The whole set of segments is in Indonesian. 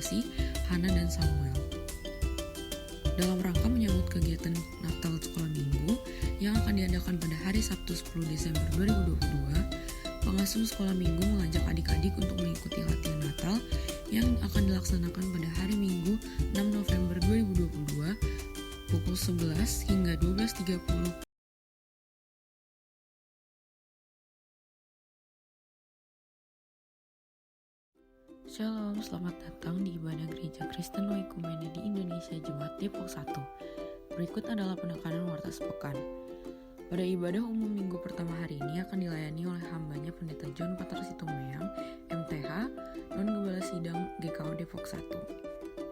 Kasih, Hana dan Samuel. Dalam rangka menyambut kegiatan Natal Sekolah Minggu yang akan diadakan pada hari Sabtu 10 Desember 2022, pengasuh Sekolah Minggu mengajak adik-adik untuk mengikuti latihan Natal yang akan dilaksanakan pada hari Minggu 6 November 2022 pukul 11 hingga 12.30. Shalom, selamat datang di ibadah Gereja Kristen Oikumene di Indonesia Jemaat Depok 1. Berikut adalah penekanan warta sepekan. Pada ibadah umum minggu pertama hari ini akan dilayani oleh hambanya Pendeta John Patar Situmeyang, MTH, Non-Gembala Sidang GKO Depok 1.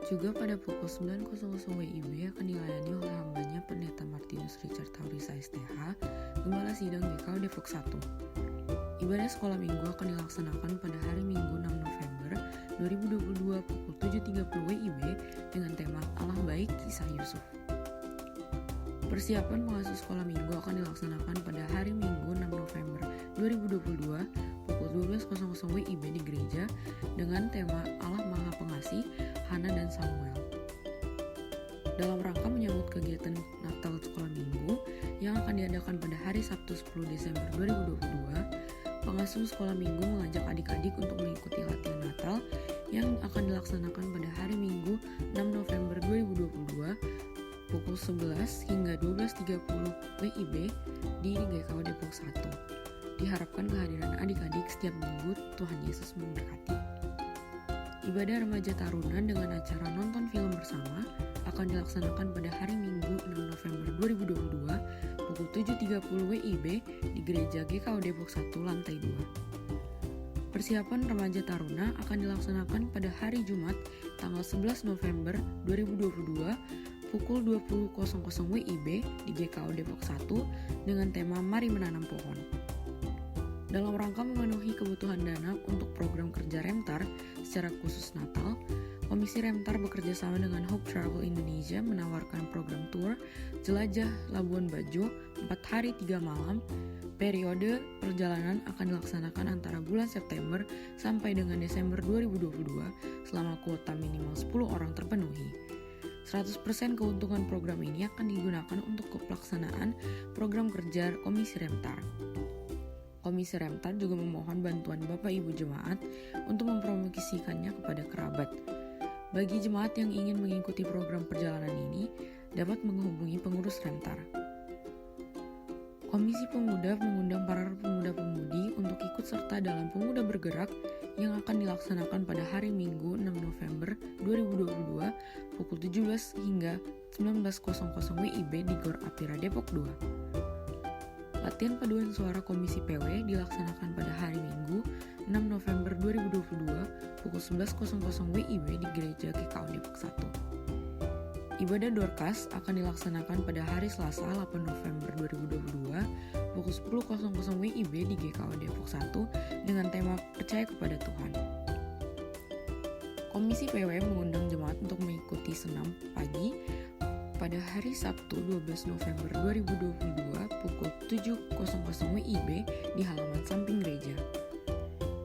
Juga pada pukul 9.00 WIB akan dilayani oleh hambanya Pendeta Martinus Richard Taurisa STH, Gembala Sidang GKO Depok 1. Ibadah sekolah minggu akan dilaksanakan pada hari Minggu 6 November 2022 pukul 7.30 WIB dengan tema Allah Baik Kisah Yusuf. Persiapan pengasuh sekolah minggu akan dilaksanakan pada hari Minggu 6 November 2022 pukul 12.00 WIB di gereja dengan tema Allah Maha Pengasih, Hana dan Samuel. Dalam rangka menyambut kegiatan Natal Sekolah Minggu yang akan diadakan pada hari Sabtu 10 Desember 2022, pengasuh sekolah minggu mengajak adik-adik untuk mengikuti latihan Natal yang akan dilaksanakan pada hari Minggu 6 November 2022 pukul 11 hingga 12.30 WIB di GKO Depok 1. Diharapkan kehadiran adik-adik setiap minggu. Tuhan Yesus memberkati. Ibadah remaja taruna dengan acara nonton film bersama akan dilaksanakan pada hari Minggu 6 November 2022 pukul 7.30 WIB di Gereja GKO Depok 1 lantai 2. Persiapan remaja taruna akan dilaksanakan pada hari Jumat tanggal 11 November 2022 pukul 20.00 WIB di GKO Depok 1 dengan tema Mari Menanam Pohon. Dalam rangka memenuhi kebutuhan dana untuk program kerja Remtar secara khusus Natal, Komisi Remtar bekerja sama dengan Hope Travel Indonesia menawarkan program tour Jelajah Labuan Bajo 4 hari 3 malam. Periode perjalanan akan dilaksanakan antara bulan September sampai dengan Desember 2022 selama kuota minimal 10 orang terpenuhi. 100% keuntungan program ini akan digunakan untuk pelaksanaan program kerja Komisi Remtar. Komisi Remtar juga memohon bantuan Bapak Ibu Jemaat untuk mempromosikannya kepada kerabat. Bagi jemaat yang ingin mengikuti program perjalanan ini, dapat menghubungi pengurus Remtar. Komisi Pemuda mengundang para pemuda-pemudi untuk ikut serta dalam Pemuda Bergerak yang akan dilaksanakan pada hari Minggu 6 November 2022 pukul 17 hingga 19.00 WIB di Gor Apira Depok 2. Latihan paduan suara Komisi PW dilaksanakan pada hari Minggu 6 November 2022 pukul 11.00 WIB di Gereja GKO Depok 1. Ibadah Dorcas akan dilaksanakan pada hari Selasa 8 November 2022 pukul 10.00 WIB di GKO Depok 1 dengan tema Percaya kepada Tuhan. Komisi PW mengundang jemaat untuk mengikuti senam pagi pada hari Sabtu 12 November 2022 pukul 7.00 WIB di halaman samping gereja.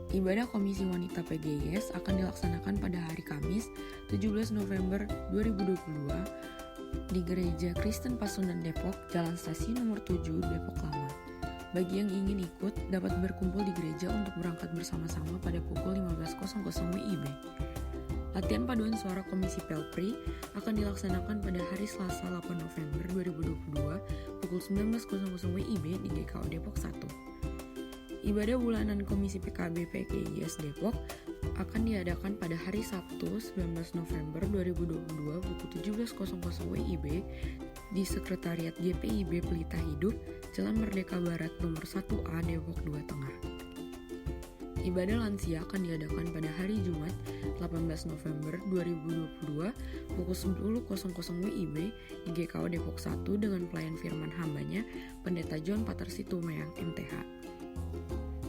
Ibadah Komisi Wanita PGIS akan dilaksanakan pada hari Kamis 17 November 2022 di Gereja Kristen Pasundan Depok, Jalan Stasiun nomor 7 Depok Lama. Bagi yang ingin ikut dapat berkumpul di gereja untuk berangkat bersama-sama pada pukul 15.00 WIB. Latihan paduan suara Komisi Pelpri akan dilaksanakan pada hari Selasa 8 November 2022 pukul 19.00 WIB di GKO Depok 1. Ibadah bulanan Komisi PKB PGIS Depok akan diadakan pada hari Sabtu 19 November 2022 pukul 17.00 WIB di Sekretariat GPIB Pelita Hidup, Jalan Merdeka Barat nomor 1A Depok 2 Tengah. Ibadah lansia akan diadakan pada hari Jumat 18 November 2022 pukul 10.00 WIB di GKO Depok 1 dengan pelayan firman hambanya Pendeta John Patar Situmeyang MTH.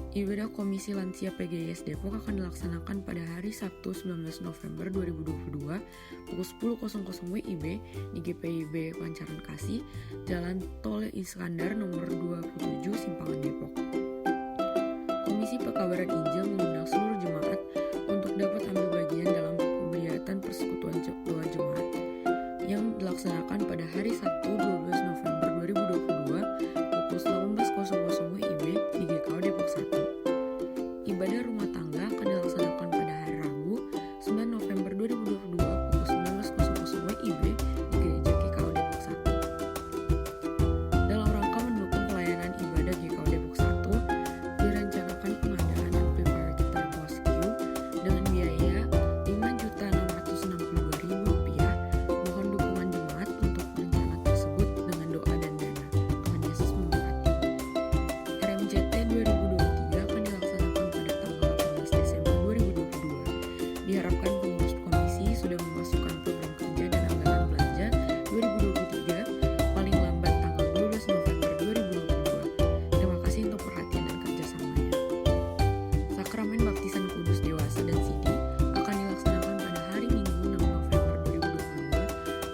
Ibadah Komisi Lansia PGIS Depok akan dilaksanakan pada hari Sabtu 19 November 2022 pukul 10.00 WIB di GPIB Pancaran Kasih, Jalan Tol Iskandar nomor 27 Simpangan Depok. Komisi Pekabaran Injil mengundang seluruh jemaat untuk dapat ambil bagian dalam kegiatan dilaksanakan pada hari Sabtu 12 November 2022 pukul 18.00 WIB di GKO Depok 1. Ibadah rumah tangga akan dilaksanakan pada hari Rabu 9 November 2022 pukul 19.00 WIB di Gereja GKO Depok 1. Dalam rangka mendukung pelayanan ibadah GKO Depok 1, direncanakan pengadaan amplifier gitar Bosque dengan biaya Rp5.662.000. Mohon dukungan jemaat untuk rencana tersebut dengan doa dan dana. Tuhan Yesus memberkati. RMJT 2023 akan dilaksanakan pada tanggal 18 Desember 2022. Diharapkan pengurus komisi sudah memasukkan program kerja dan anggaran belanja 2023 paling lambat tanggal 12 November 2022. Terima kasih untuk perhatian dan kerjasamanya. Sakramen Baptisan Kudus Dewasa dan Sidi akan dilaksanakan pada hari Minggu 6 November 2022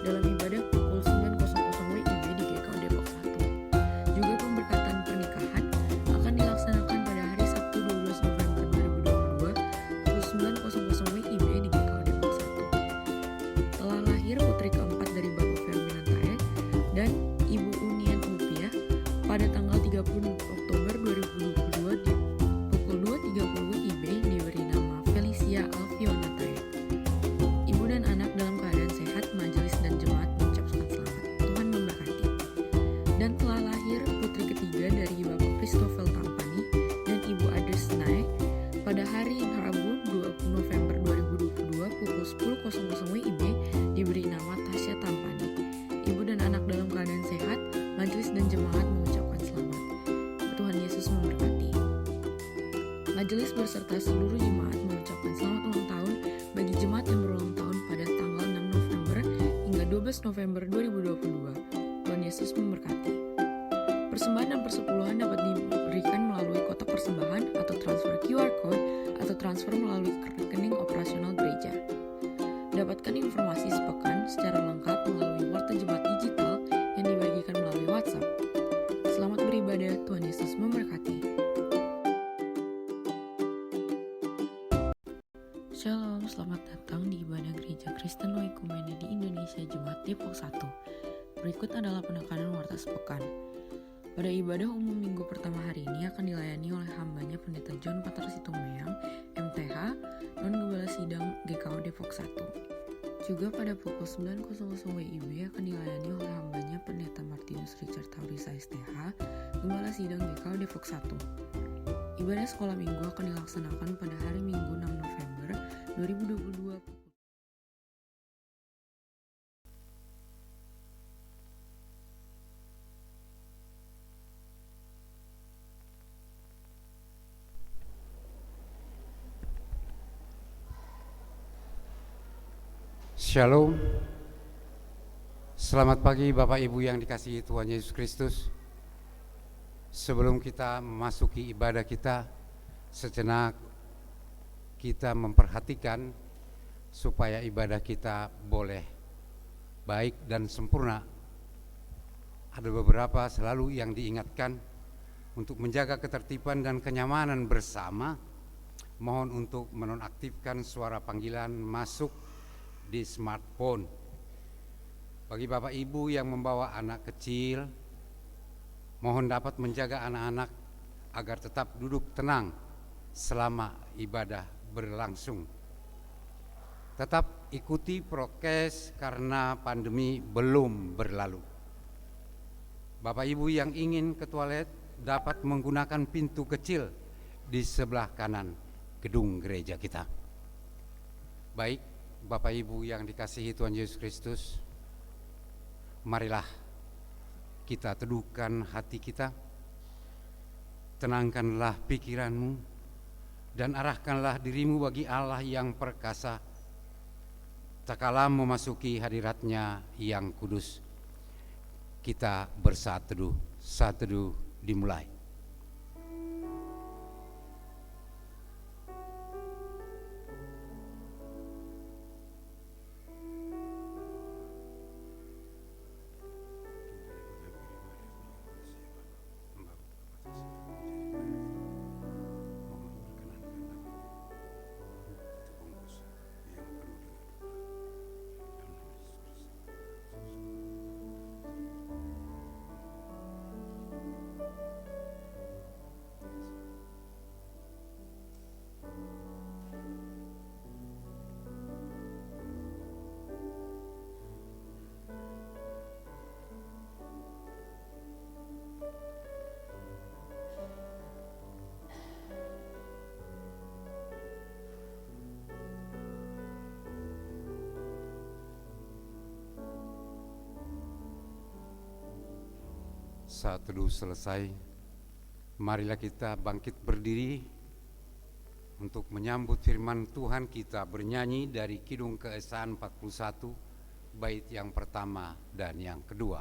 dalam ibadah pukul 9.00 WIB di GKO Depok 1. Juga pemberkatan pernikahan akan dilaksanakan pada hari Sabtu 12 November 2022 pukul 9.00 WIB di GKO Depok 1. Telah lahir putri keempat dari Bapak Ferdinand Tae dan Ibu Unian Ulpiah pada tanggal 30 Oktober 2022 di pukul 2.30 WIB diberi nama Felicia Alfiona Tae. Ibu dan anak dalam keadaan sehat, majelis dan jemaat mengucapkan selamat. Tuhan memberkati. Dan telah lahir putri ketiga dari Bapak Christopher Tampani dan Ibu Adres Nae pada hari Rabu 20 November 2022 pukul 10.00 WIB diberi nama Tasya Tampani. Ibu dan anak dalam keadaan sehat, majelis dan jemaat mengucapkan selamat. Tuhan Yesus memberkati. Majelis beserta seluruh jemaat mengucapkan selamat ulang tahun bagi jemaat yang berulang tahun pada tanggal 6 November hingga 12 November 2022. Tuhan Yesus memberkati. Persembahan dan persepuluhan dapat diberikan melalui kotak persembahan atau transfer QR Code atau transfer melalui rekening operasional gereja. Dapatkan informasi sepekan secara lengkap melalui Warta Jemaat Digital yang dibagikan melalui WhatsApp. Selamat beribadah, Tuhan Yesus memberkati. Shalom, selamat datang di ibadah Gereja Kristen Oikumene di Indonesia Jemaat Depok 1. Berikut adalah penekanan warta sepekan. Pada ibadah umum minggu pertama hari ini akan dilayani oleh hambanya Pendeta John Patar Situmeyang, MTH, Non-Gembala Sidang GKO Depok 1. Juga pada pukul 9.00 WIB akan dilayani oleh hambanya Pendeta Martinus Richard Taurisa STH, Gembala Sidang GKO Depok 1. Ibadah sekolah minggu akan dilaksanakan pada hari Minggu 6 November 2022 pukul Shalom. Selamat pagi Bapak Ibu yang dikasihi Tuhan Yesus Kristus. Sebelum kita memasuki ibadah kita, sejenak kita memperhatikan supaya ibadah kita boleh baik dan sempurna. Ada beberapa selalu yang diingatkan untuk menjaga ketertiban dan kenyamanan bersama. Mohon untuk menonaktifkan suara panggilan masuk di smartphone. Bagi Bapak Ibu yang membawa anak kecil, mohon dapat menjaga anak-anak agar tetap duduk tenang selama ibadah berlangsung. Tetap ikuti prokes karena pandemi belum berlalu. Bapak Ibu yang ingin ke toilet dapat menggunakan pintu kecil di sebelah kanan gedung gereja kita. Baik, Bapak Ibu yang dikasihi Tuhan Yesus Kristus, marilah kita teduhkan hati kita, tenangkanlah pikiranmu, dan arahkanlah dirimu bagi Allah yang perkasa, tak kalah memasuki hadirat-Nya yang kudus. Kita bersaat teduh, saat teduh dimulai. Saat teduh selesai, marilah kita bangkit berdiri untuk menyambut firman Tuhan. Kita bernyanyi dari Kidung Keesahan 41, bait yang pertama dan yang kedua.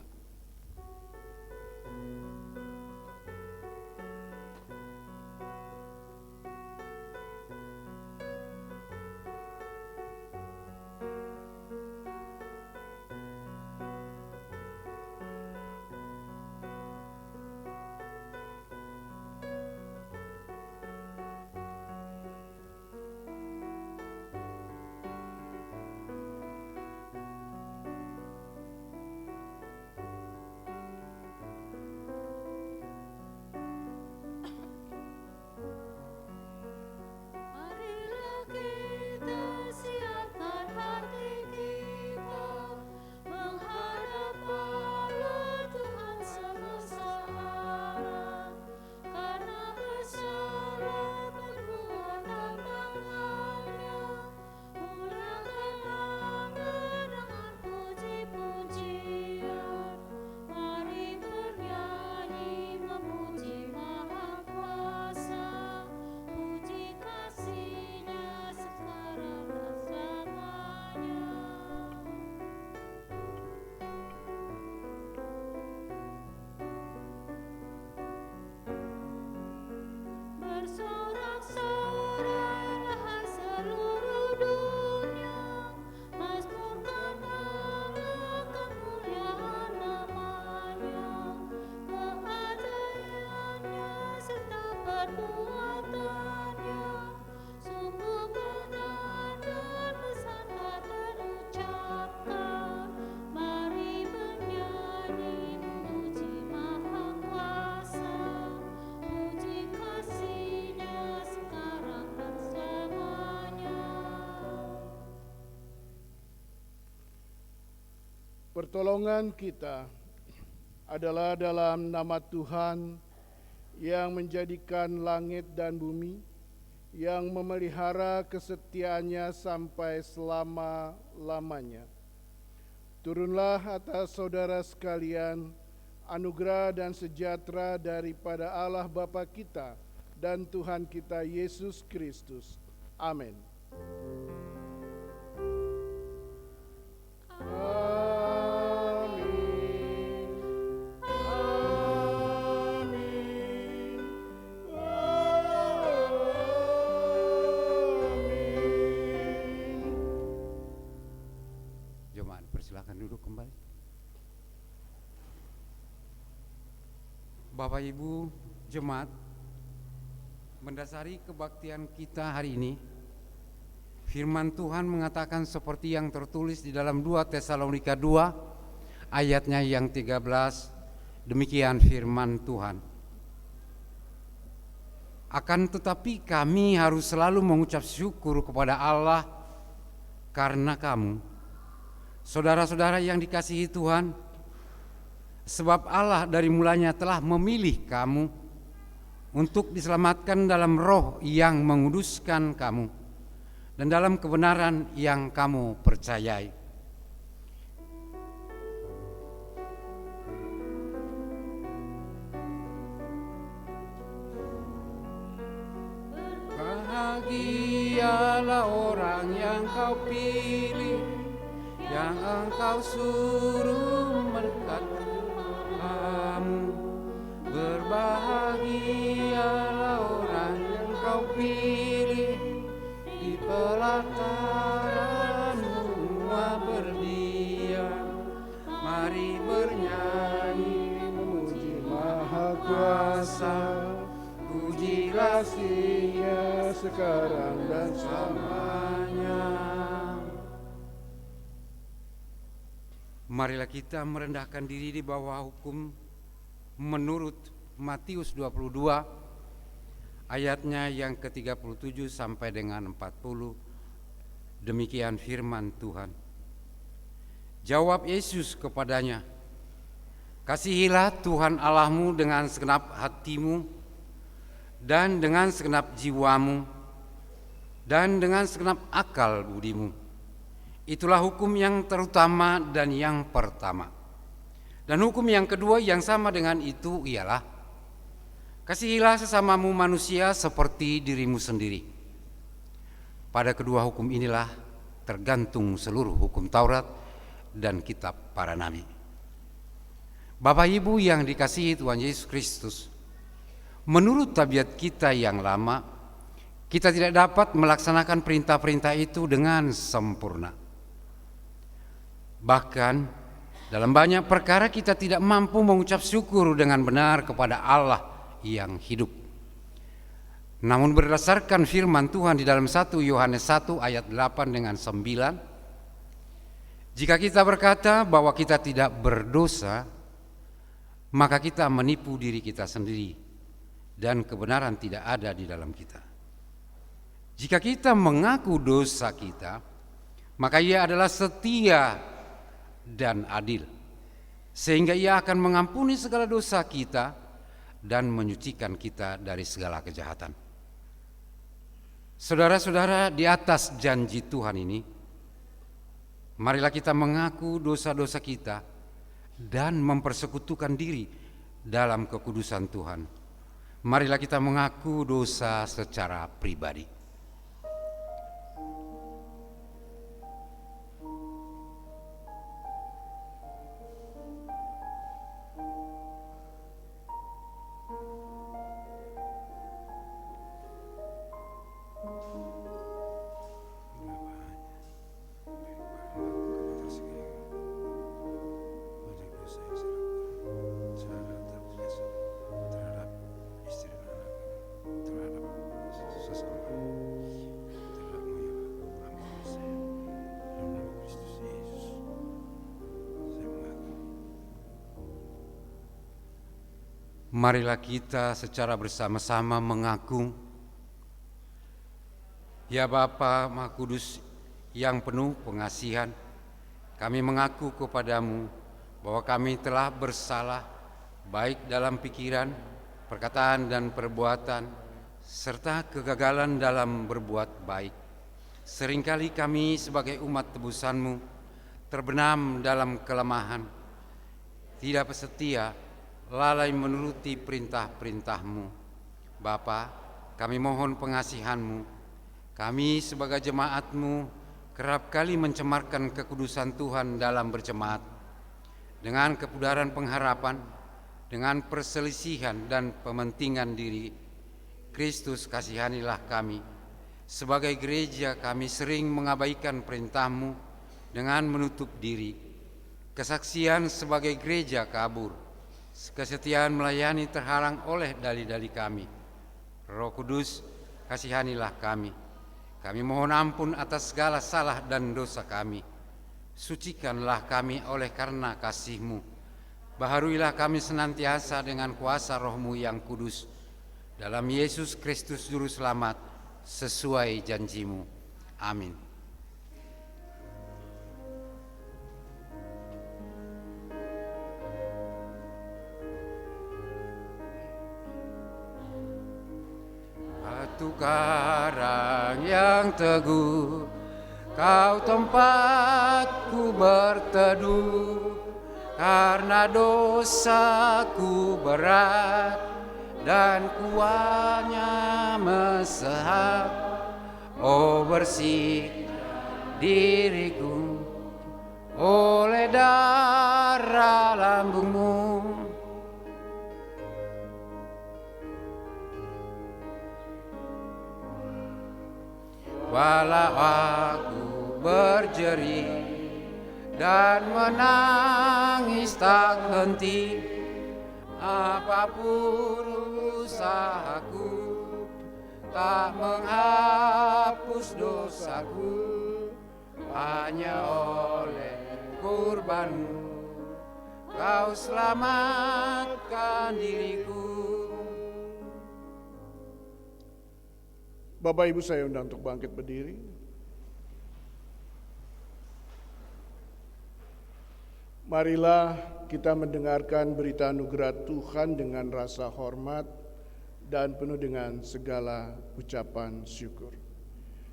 Pertolongan kita adalah dalam nama Tuhan yang menjadikan langit dan bumi, yang memelihara kesetiaannya sampai selama-lamanya. Turunlah atas saudara sekalian anugerah dan sejahtera daripada Allah Bapa kita dan Tuhan kita Yesus Kristus. Amin. Silakan duduk kembali. Bapak Ibu jemaat, mendasari kebaktian kita hari ini, firman Tuhan mengatakan seperti yang tertulis di dalam 2 Tesalonika 2 ayatnya yang 13, demikian firman Tuhan. Akan tetapi kami harus selalu mengucap syukur kepada Allah karena kamu, saudara-saudara yang dikasihi Tuhan, sebab Allah dari mulanya telah memilih kamu untuk diselamatkan dalam roh yang menguduskan kamu dan dalam kebenaran yang kamu percayai. Bahagialah orang yang kau pilih, yang engkau suruh mendekat kamu. Berbahagialah orang yang kau pilih, di pelataran semua berdiam. Mari bernyanyi memuji Maha Kuasa, puji kasih-Nya sekarang dan selamanya. Marilah kita merendahkan diri di bawah hukum menurut Matius 22 ayatnya yang ke-37 sampai dengan 40. Demikian firman Tuhan. Jawab Yesus kepadanya, kasihilah Tuhan Allahmu dengan segenap hatimu dan dengan segenap jiwamu dan dengan segenap akal budimu. Itulah hukum yang terutama dan yang pertama. Dan hukum yang kedua yang sama dengan itu ialah kasihilah sesamamu manusia seperti dirimu sendiri. Pada kedua hukum inilah tergantung seluruh hukum Taurat dan kitab para nabi. Bapak Ibu yang dikasihi Tuhan Yesus Kristus, menurut tabiat kita yang lama, kita tidak dapat melaksanakan perintah-perintah itu dengan sempurna. Bahkan dalam banyak perkara kita tidak mampu mengucap syukur dengan benar kepada Allah yang hidup. Namun berdasarkan firman Tuhan di dalam 1 Yohanes 1 ayat 8 dengan 9, jika kita berkata bahwa kita tidak berdosa, maka kita menipu diri kita sendiri dan kebenaran tidak ada di dalam kita. Jika kita mengaku dosa kita, maka Ia adalah setia dan adil, sehingga Ia akan mengampuni segala dosa kita dan menyucikan kita dari segala kejahatan. Saudara-saudara, di atas janji Tuhan ini, marilah kita mengaku dosa-dosa kita dan mempersekutukan diri dalam kekudusan Tuhan. Marilah kita mengaku dosa secara pribadi. Marilah kita secara bersama-sama mengaku, ya Bapa Maha Kudus yang penuh pengasihan, kami mengaku kepadamu bahwa kami telah bersalah baik dalam pikiran, perkataan dan perbuatan, serta kegagalan dalam berbuat baik. Seringkali kami sebagai umat tebusan-Mu terbenam dalam kelemahan, tidak setia, lalai menuruti perintah-perintah-Mu. Bapa, kami mohon pengasihan-Mu. Kami sebagai jemaat-Mu kerap kali mencemarkan kekudusan Tuhan dalam berjemaat dengan kepudaran pengharapan, dengan perselisihan dan pementingan diri. Kristus, kasihanilah kami. Sebagai gereja kami sering mengabaikan perintah-Mu dengan menutup diri. Kesaksian sebagai gereja kabur. Kesetiaan melayani terhalang oleh dalih-dalih kami. Roh Kudus, kasihanilah kami. Kami mohon ampun atas segala salah dan dosa kami. Sucikanlah kami oleh karena kasih-Mu. Baharuilah kami senantiasa dengan kuasa Roh-Mu yang kudus. Dalam Yesus Kristus Juru Selamat, sesuai janji-Mu. Amin. Batu karang yang teguh, Kau tempatku berteduh, karena dosaku berat dan kuahnya mesehap. Oh, bersih diriku oleh darah lambung-Mu. Walau aku berjerit dan menangis tak henti, apapun usahaku tak menghapus dosaku. Hanya oleh kurban-Mu Kau selamatkan diriku. Bapak Ibu, saya undang untuk bangkit berdiri. Marilah kita mendengarkan berita anugerah Tuhan dengan rasa hormat dan penuh dengan segala ucapan syukur.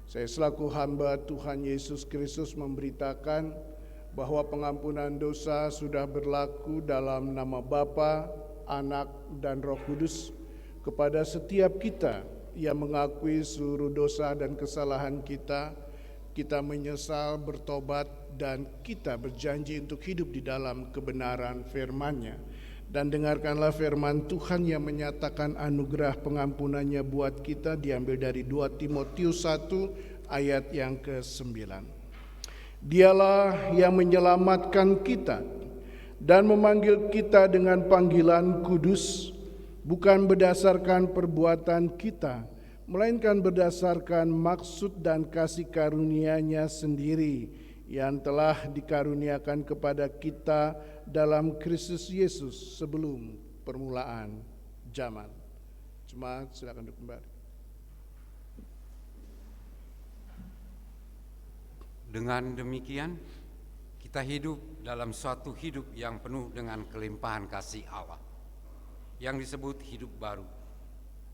Saya selaku hamba Tuhan Yesus Kristus memberitakan bahwa pengampunan dosa sudah berlaku dalam nama Bapa, Anak, dan Roh Kudus kepada setiap kita yang mengakui seluruh dosa dan kesalahan kita. Kita menyesal, bertobat, dan kita berjanji untuk hidup di dalam kebenaran firman-Nya. Dan dengarkanlah firman Tuhan yang menyatakan anugerah pengampunannya buat kita, diambil dari 2 Timotius 1 ayat yang ke-9. Dialah yang menyelamatkan kita dan memanggil kita dengan panggilan kudus, bukan berdasarkan perbuatan kita, melainkan berdasarkan maksud dan kasih karunia-Nya sendiri yang telah dikaruniakan kepada kita dalam Kristus Yesus sebelum permulaan zaman. Jemaat, silakan duduk kembali. Dengan demikian, kita hidup dalam suatu hidup yang penuh dengan kelimpahan kasih Allah, yang disebut hidup baru.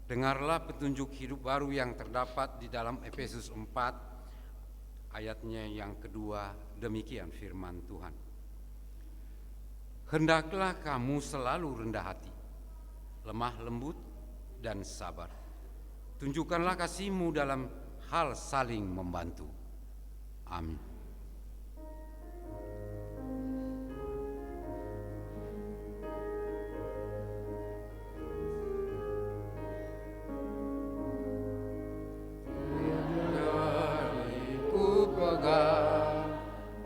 Dengarlah petunjuk hidup baru yang terdapat di dalam Efesus 4, ayatnya yang kedua, demikian firman Tuhan. Hendaklah kamu selalu rendah hati, lemah lembut, dan sabar. Tunjukkanlah kasih-Mu dalam hal saling membantu. Amin. Ku pegang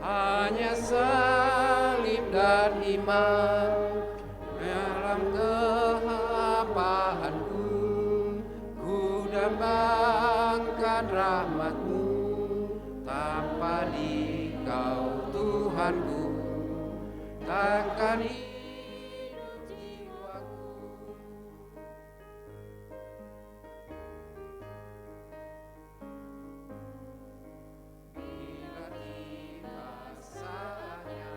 hanya salib dan iman, dalam kehampaanku ku dambakan rahmat-Mu. Tanpa Dikau Tuhanku, takkan hidup jiwaku. Bila tiba saatnya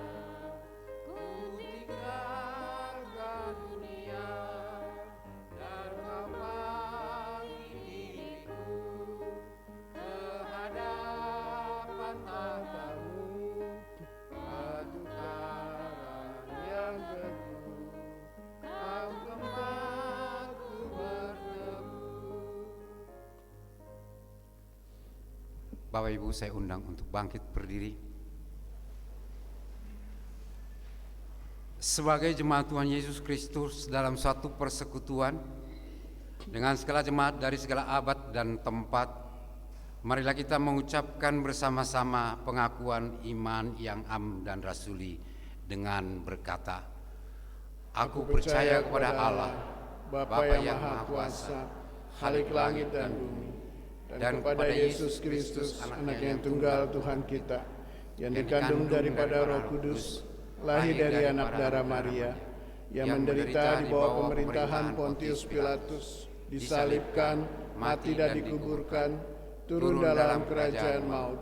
ku tinggalkan dunia dan Kau panggil diriku kehadapan tahta-Mu, batu karang yang teguh, Kau tempatku berteduh. Bapak Ibu, saya undang untuk bangkit berdiri. Sebagai jemaat Tuhan Yesus Kristus dalam suatu persekutuan dengan segala jemaat dari segala abad dan tempat, marilah kita mengucapkan bersama-sama pengakuan iman yang am dan rasuli dengan berkata, Aku percaya kepada Allah, Bapa yang Maha Kuasa, Khalik langit dan bumi, dan kepada Yesus Kristus, Anak yang tunggal Tuhan kita, yang dikandung daripada Roh Kudus, lahir dari anak darah Maria, yang menderita di bawah pemerintahan Pontius Pilatus, disalibkan, mati dan dikuburkan, turun dalam kerajaan maut.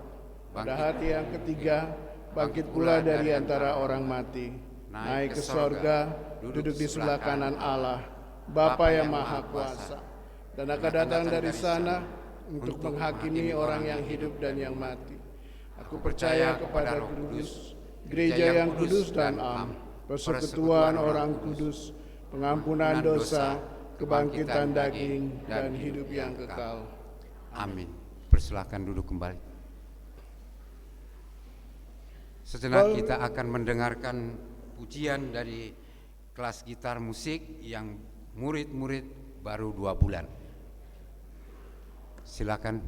Pada hari yang ketiga, bangkit pula dari antara orang mati, naik ke sorga, duduk di sebelah kanan Allah, Bapa yang Maha Kuasa, dan akan datang dari sana untuk menghakimi orang yang hidup dan yang mati. Aku percaya kepada Roh Kudus, gereja yang kudus dan am, persekutuan orang kudus, pengampunan dosa, kebangkitan daging, dan hidup yang kekal. Amin. Persilakan duduk kembali. Sejenak kita akan mendengarkan pujian dari kelas gitar musik yang murid-murid baru 2 bulan. Silakan.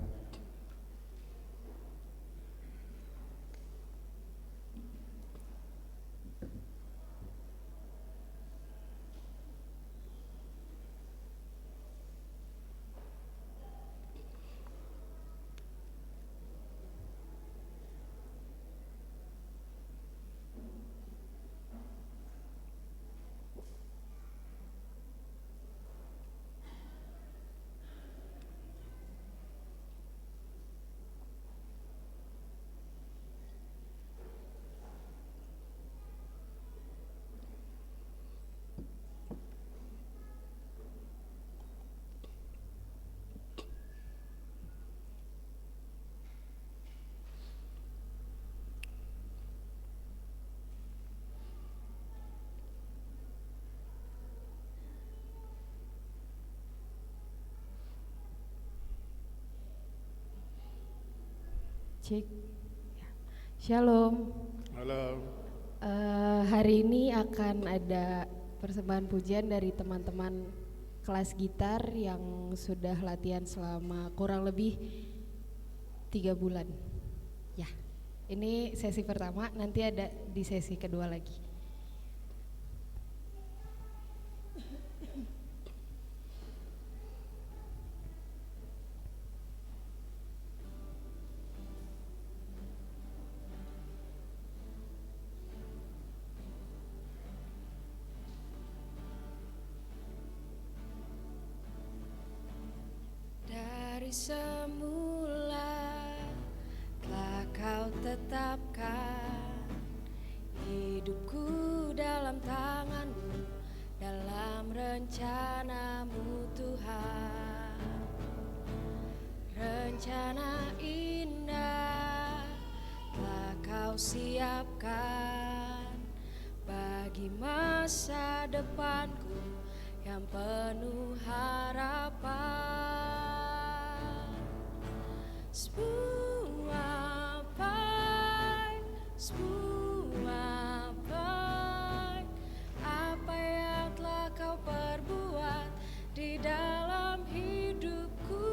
Cek. Shalom. Halo. Hari ini akan ada persembahan pujian dari teman-teman kelas gitar yang sudah latihan selama kurang lebih 3 bulan. Ya, ini sesi pertama, nanti ada di sesi kedua lagi. Dari semula telah kau tetapkan hidupku dalam tanganmu, dalam rencanamu Tuhan. Rencana indah telah kau siapkan bagi masa depanku yang penuh harapan. Semua baik, semua baik, apa yang telah kau perbuat di dalam hidupku.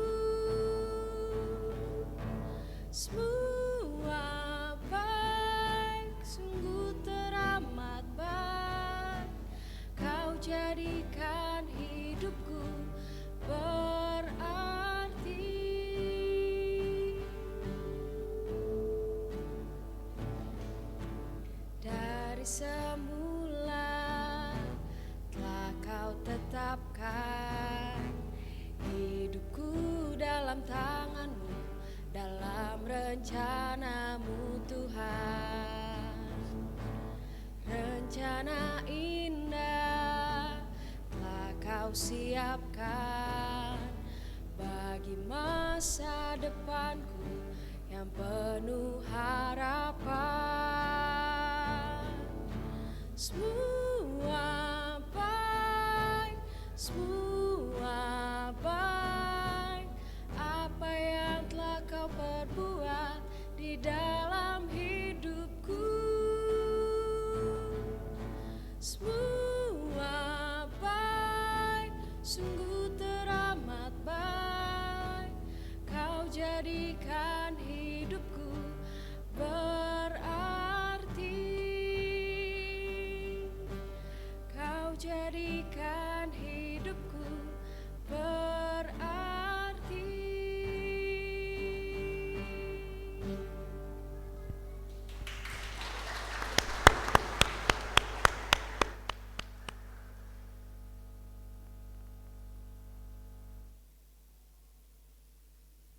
Semua baik, sungguh teramat baik, kau jadikan hidupku berarti. Dari semula telah kau tetapkan hidupku dalam tanganmu, dalam rencanamu Tuhan. Rencana indah telah kau siapkan bagi masa depanku yang penuh harapan. Semua baik, semua baik, apa yang telah kau perbuat di dalam hidupku. Semua baik, sungguh teramat baik, kau jadikan hidupku berarti. Kau jadikan hidupku berarti.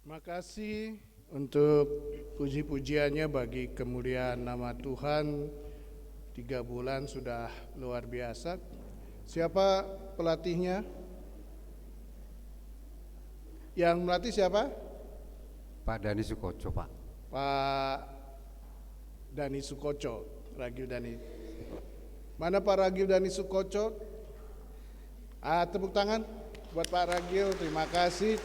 Terima kasih untuk puji-pujiannya bagi kemuliaan nama Tuhan. 3 bulan sudah luar biasa. Siapa pelatihnya? Yang melatih siapa? Pak Dani Sukoco, Pak. Pak Dani Sukoco, Ragil Dani. Mana Pak Ragil Dani Sukoco? Tepuk tangan buat Pak Ragil, terima kasih.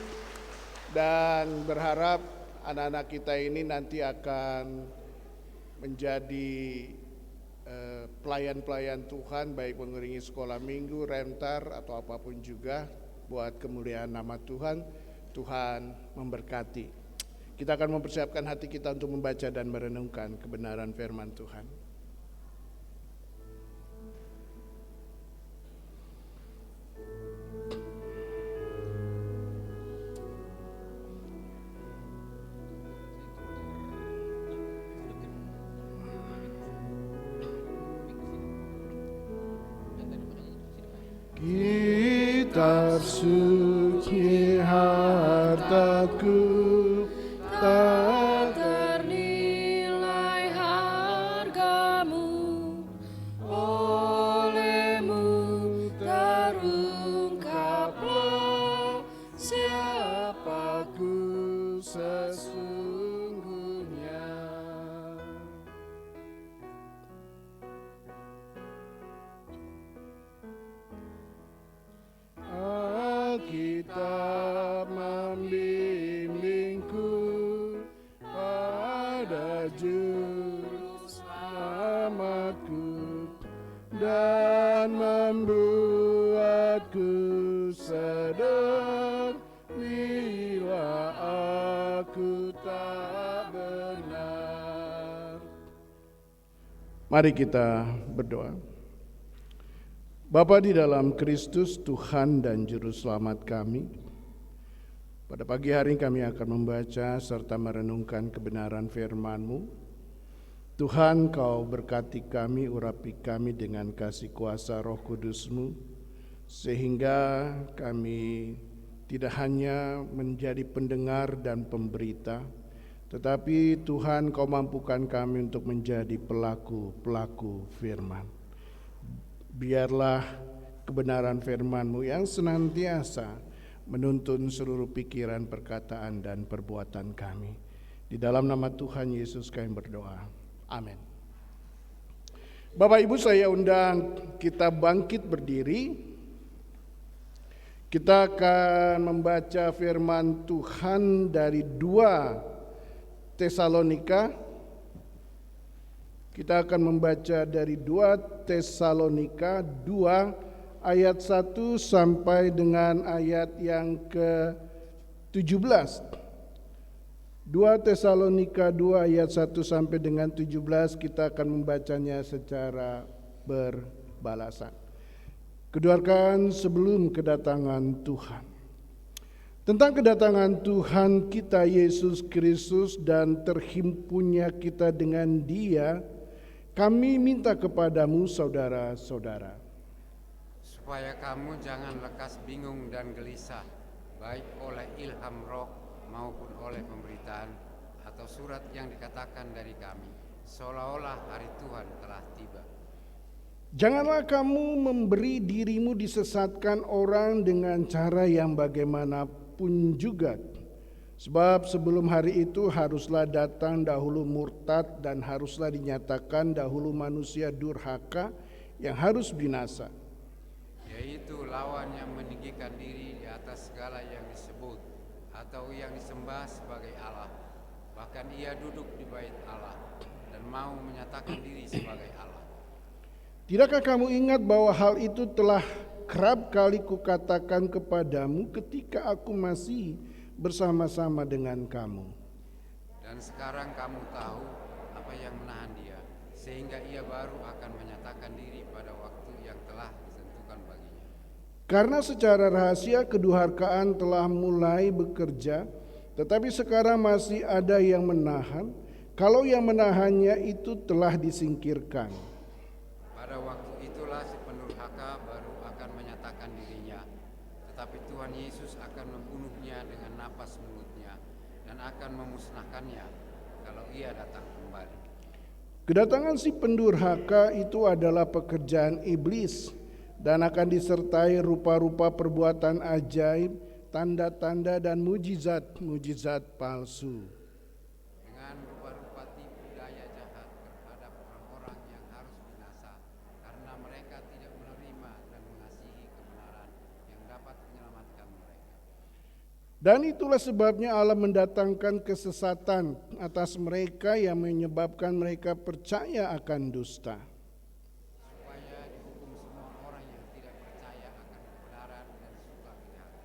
Dan berharap anak-anak kita ini nanti akan menjadi pelayan-pelayan Tuhan, baik mengiringi sekolah minggu, rentar, atau apapun juga buat kemuliaan nama Tuhan. Tuhan memberkati. Kita akan mempersiapkan hati kita untuk membaca dan merenungkan kebenaran firman Tuhan. Kitab suci hartaku tak Ternilai hargamu, olehmu terungkaplah siapaku sesungguhnya. Mari kita berdoa. Bapa di dalam Kristus, Tuhan dan Juru Selamat kami, pada pagi hari kami akan membaca serta merenungkan kebenaran firman-Mu. Tuhan, Kau berkati kami, urapi kami dengan kasih kuasa Roh Kudus-Mu, sehingga kami tidak hanya menjadi pendengar dan pemberita, tetapi Tuhan, Kau mampukan kami untuk menjadi pelaku-pelaku firman. Biarlah kebenaran firman-Mu yang senantiasa menuntun seluruh pikiran, perkataan, dan perbuatan kami. Di dalam nama Tuhan Yesus kami berdoa. Amin. Bapak Ibu, saya undang kita bangkit berdiri. Kita akan membaca firman Tuhan dari 2 Tesalonika. Kita akan membaca dari 2 Tesalonika 2 ayat 1 sampai dengan ayat yang ke-17. 2 Tesalonika 2 ayat 1 sampai dengan 17, kita akan membacanya secara berbalasan. Keduakan sebelum kedatangan Tuhan. Tentang kedatangan Tuhan kita Yesus Kristus dan terhimpunnya kita dengan Dia, kami minta kepadamu saudara-saudara, supaya kamu jangan lekas bingung dan gelisah, baik oleh ilham roh maupun oleh pemberitaan atau surat yang dikatakan dari kami, seolah-olah hari Tuhan telah tiba. Janganlah kamu memberi dirimu disesatkan orang dengan cara yang bagaimanapun juga. Sebab sebelum hari itu haruslah datang dahulu murtad dan haruslah dinyatakan dahulu manusia durhaka yang harus binasa. Yaitu lawan yang meninggikan diri di atas segala yang disebut atau yang disembah sebagai Allah. Bahkan ia duduk di bait Allah dan mau menyatakan diri sebagai Allah. Tidakkah kamu ingat bahwa hal itu telah kerap kali kukatakan kepadamu ketika aku masih bersama-sama dengan kamu? Dan sekarang kamu tahu apa yang menahan dia, sehingga ia baru akan menyatakan diri pada waktu yang telah ditentukan baginya. Karena secara rahasia kedurhakaan telah mulai bekerja, tetapi sekarang masih ada yang menahan, kalau yang menahannya itu telah disingkirkan. Pada waktu itulah si pendurhaka baru akan menyatakan dirinya, tetapi Tuhan Yesus akan membunuhnya dengan napas mulutnya dan akan memusnahkannya kalau ia datang kembali. Kedatangan si pendurhaka itu adalah pekerjaan iblis dan akan disertai rupa-rupa perbuatan ajaib, tanda-tanda dan mujizat-mujizat palsu. Dengan rupa-rupa tipu daya jahat terhadap orang-orang yang harus binasa, karena mereka tidak menerima dan mengasihi kebenaran yang dapat menyelamatkan mereka. Dan itulah sebabnya Allah mendatangkan kesesatan atas mereka yang menyebabkan mereka percaya akan dusta. Supaya dihukum semua orang yang tidak percaya akan kebenaran dan suka kejahatan.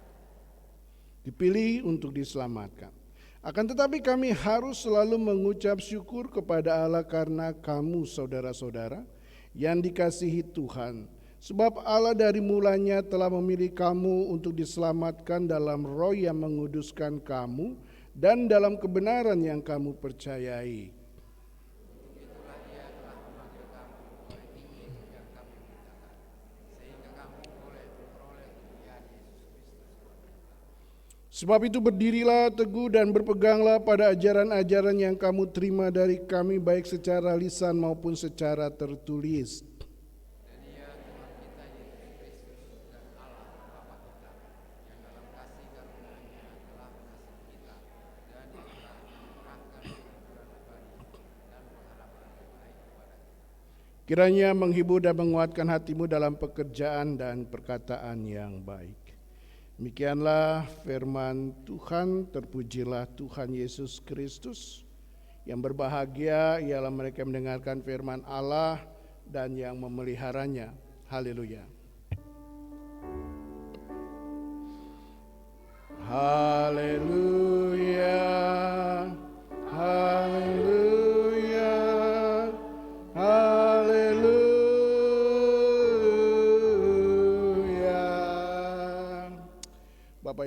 Dipilih untuk diselamatkan. Akan tetapi kami harus selalu mengucap syukur kepada Allah karena kamu saudara-saudara yang dikasihi Tuhan. Sebab Allah dari mulanya telah memilih kamu untuk diselamatkan dalam roh yang menguduskan kamu dan dalam kebenaran yang kamu percayai. Itulah ia telah memanggil kamu oleh Injil yang kami beritakan, sehingga kamu boleh memperoleh kemuliaan Yesus Kristus. Sebab itu berdirilah teguh dan berpeganglah pada ajaran-ajaran yang kamu terima dari kami baik secara lisan maupun secara tertulis. Kiranya menghibur dan menguatkan hatimu dalam pekerjaan dan perkataan yang baik. Demikianlah firman Tuhan, terpujilah Tuhan Yesus Kristus. Yang berbahagia ialah mereka yang mendengarkan firman Allah dan yang memeliharanya. Haleluya. Haleluya. Haleluya. Haleluya.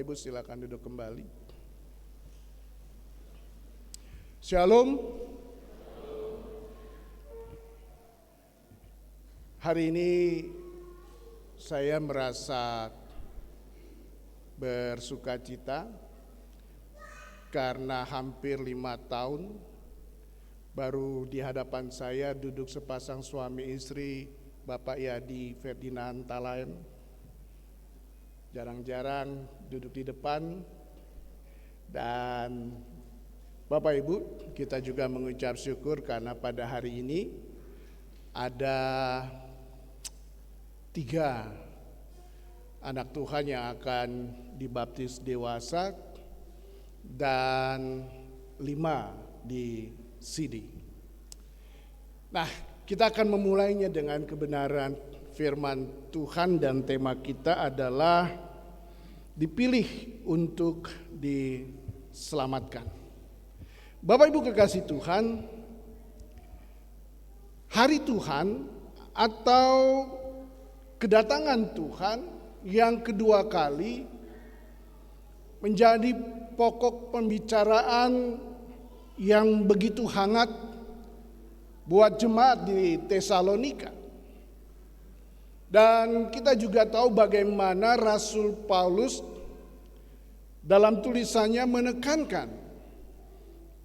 Bapak Ibu silakan duduk kembali. Shalom. Hari ini saya merasa bersukacita karena hampir 5 tahun baru di hadapan saya duduk sepasang suami istri, Bapak Yadi Ferdinand Talaen. Jarang-jarang duduk di depan, dan Bapak Ibu, kita juga mengucap syukur karena pada hari ini ada 3 anak Tuhan yang akan dibaptis dewasa dan 5 di CD. Nah, kita akan memulainya dengan kebenaran firman Tuhan, dan tema kita adalah dipilih untuk diselamatkan. Bapak Ibu kekasih Tuhan, hari Tuhan atau kedatangan Tuhan yang kedua kali menjadi pokok pembicaraan yang begitu hangat buat jemaat di Tesalonika. Dan kita juga tahu bagaimana Rasul Paulus dalam tulisannya menekankan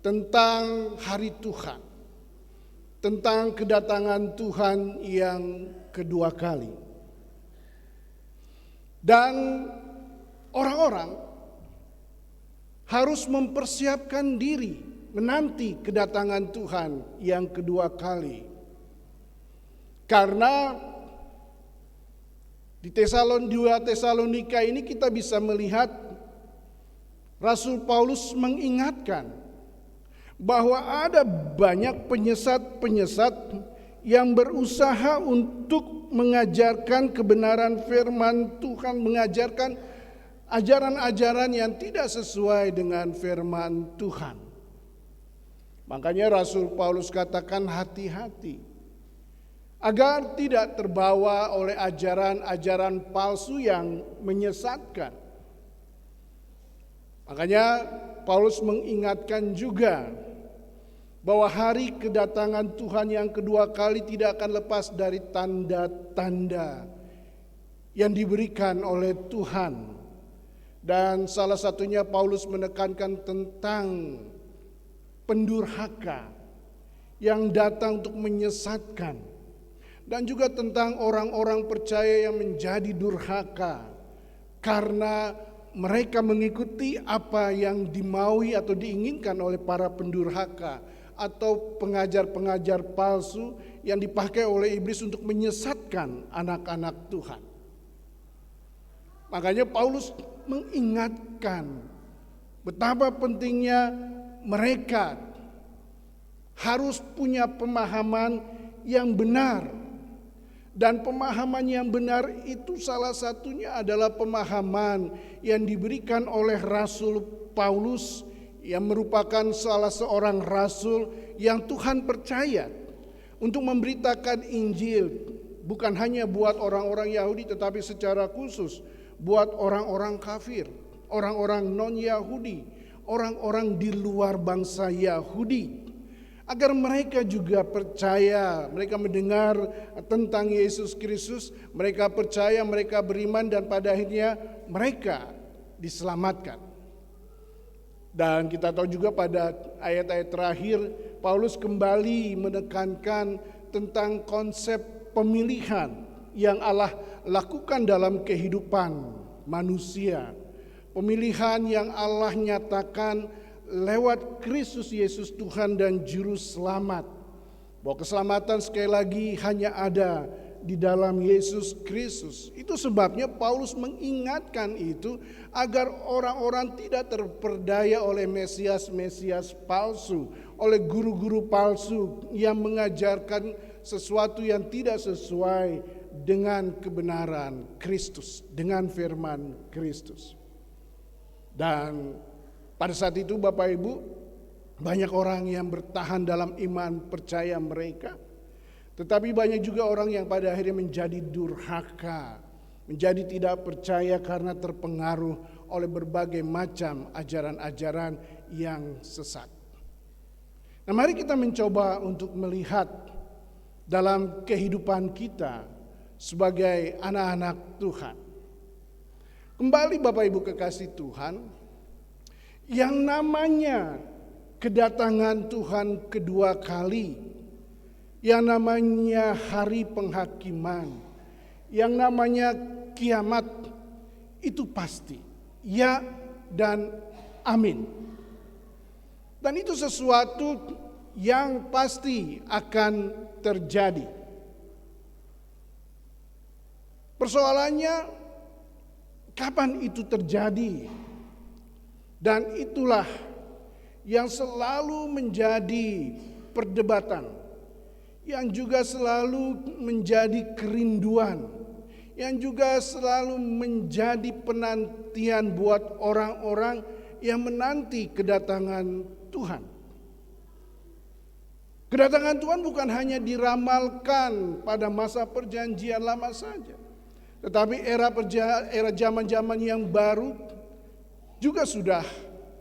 tentang hari Tuhan, tentang kedatangan Tuhan yang kedua kali. Dan orang-orang harus mempersiapkan diri menanti kedatangan Tuhan yang kedua kali. Karena di 2 Tesalonika ini kita bisa melihat Rasul Paulus mengingatkan bahwa ada banyak penyesat-penyesat yang berusaha untuk mengajarkan kebenaran firman Tuhan, mengajarkan ajaran-ajaran yang tidak sesuai dengan firman Tuhan. Makanya Rasul Paulus katakan hati-hati agar tidak terbawa oleh ajaran-ajaran palsu yang menyesatkan. Makanya Paulus mengingatkan juga bahwa hari kedatangan Tuhan yang kedua kali tidak akan lepas dari tanda-tanda yang diberikan oleh Tuhan. Dan salah satunya Paulus menekankan tentang pendurhaka yang datang untuk menyesatkan. Dan juga tentang orang-orang percaya yang menjadi durhaka karena mereka mengikuti apa yang dimaui atau diinginkan oleh para pendurhaka atau pengajar-pengajar palsu yang dipakai oleh iblis untuk menyesatkan anak-anak Tuhan. Makanya Paulus mengingatkan betapa pentingnya mereka harus punya pemahaman yang benar. Dan pemahaman yang benar itu salah satunya adalah pemahaman yang diberikan oleh Rasul Paulus yang merupakan salah seorang rasul yang Tuhan percaya untuk memberitakan Injil bukan hanya buat orang-orang Yahudi tetapi secara khusus buat orang-orang kafir, orang-orang non-Yahudi, orang-orang di luar bangsa Yahudi. Agar mereka juga percaya, mereka mendengar tentang Yesus Kristus, mereka percaya, mereka beriman, dan pada akhirnya mereka diselamatkan. Dan kita tahu juga pada ayat-ayat terakhir, Paulus kembali menekankan tentang konsep pemilihan yang Allah lakukan dalam kehidupan manusia. Pemilihan yang Allah nyatakan lewat Kristus Yesus Tuhan dan Juru Selamat. Bahwa keselamatan sekali lagi hanya ada di dalam Yesus Kristus. Itu sebabnya Paulus mengingatkan itu agar orang-orang tidak terperdaya oleh Mesias-Mesias palsu, oleh guru-guru palsu yang mengajarkan sesuatu yang tidak sesuai dengan kebenaran Kristus, dengan firman Kristus. Dan pada saat itu Bapak Ibu, banyak orang yang bertahan dalam iman percaya mereka. Tetapi banyak juga orang yang pada akhirnya menjadi durhaka, menjadi tidak percaya karena terpengaruh oleh berbagai macam ajaran-ajaran yang sesat. Nah, mari kita mencoba untuk melihat dalam kehidupan kita sebagai anak-anak Tuhan. Kembali Bapak Ibu kekasih Tuhan, yang namanya kedatangan Tuhan kedua kali, yang namanya hari penghakiman, yang namanya kiamat, itu pasti ya dan amin. Dan itu sesuatu yang pasti akan terjadi. Persoalannya, kapan itu terjadi? Dan itulah yang selalu menjadi perdebatan, yang juga selalu menjadi kerinduan, yang juga selalu menjadi penantian buat orang-orang yang menanti kedatangan Tuhan. Kedatangan Tuhan bukan hanya diramalkan pada masa perjanjian lama saja, tetapi era zaman-zaman yang baru juga sudah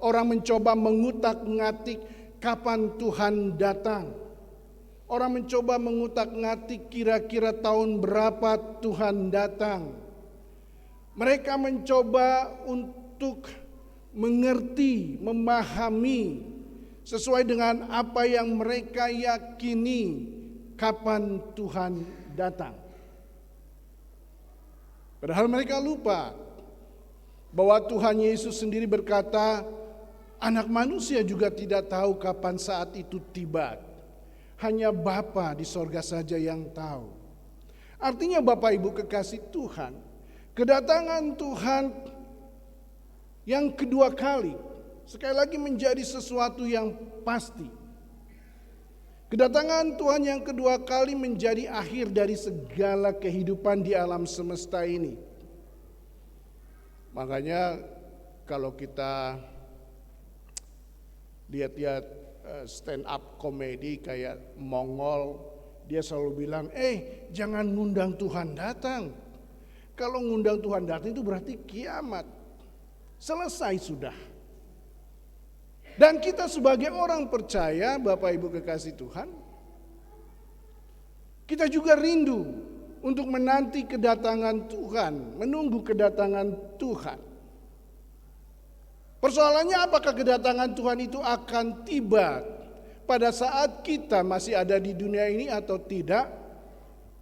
orang mencoba mengutak-ngatik kapan Tuhan datang. Orang mencoba mengutak-ngatik kira-kira tahun berapa Tuhan datang. Mereka mencoba untuk mengerti, memahami sesuai dengan apa yang mereka yakini kapan Tuhan datang. Padahal mereka lupa bahwa Tuhan Yesus sendiri berkata, anak manusia juga tidak tahu kapan saat itu tiba. Hanya Bapa di sorga saja yang tahu. Artinya Bapak Ibu kekasih Tuhan, kedatangan Tuhan yang kedua kali sekali lagi menjadi sesuatu yang pasti. Kedatangan Tuhan yang kedua kali menjadi akhir dari segala kehidupan di alam semesta ini. Makanya kalau kita lihat-lihat stand up komedi kayak Mongol, dia selalu bilang, jangan ngundang Tuhan datang. Kalau ngundang Tuhan datang itu berarti kiamat. Selesai sudah. Dan kita sebagai orang percaya, Bapak Ibu kekasih Tuhan, kita juga rindu untuk menanti kedatangan Tuhan, menunggu kedatangan Tuhan. Persoalannya apakah kedatangan Tuhan itu akan tiba pada saat kita masih ada di dunia ini atau tidak,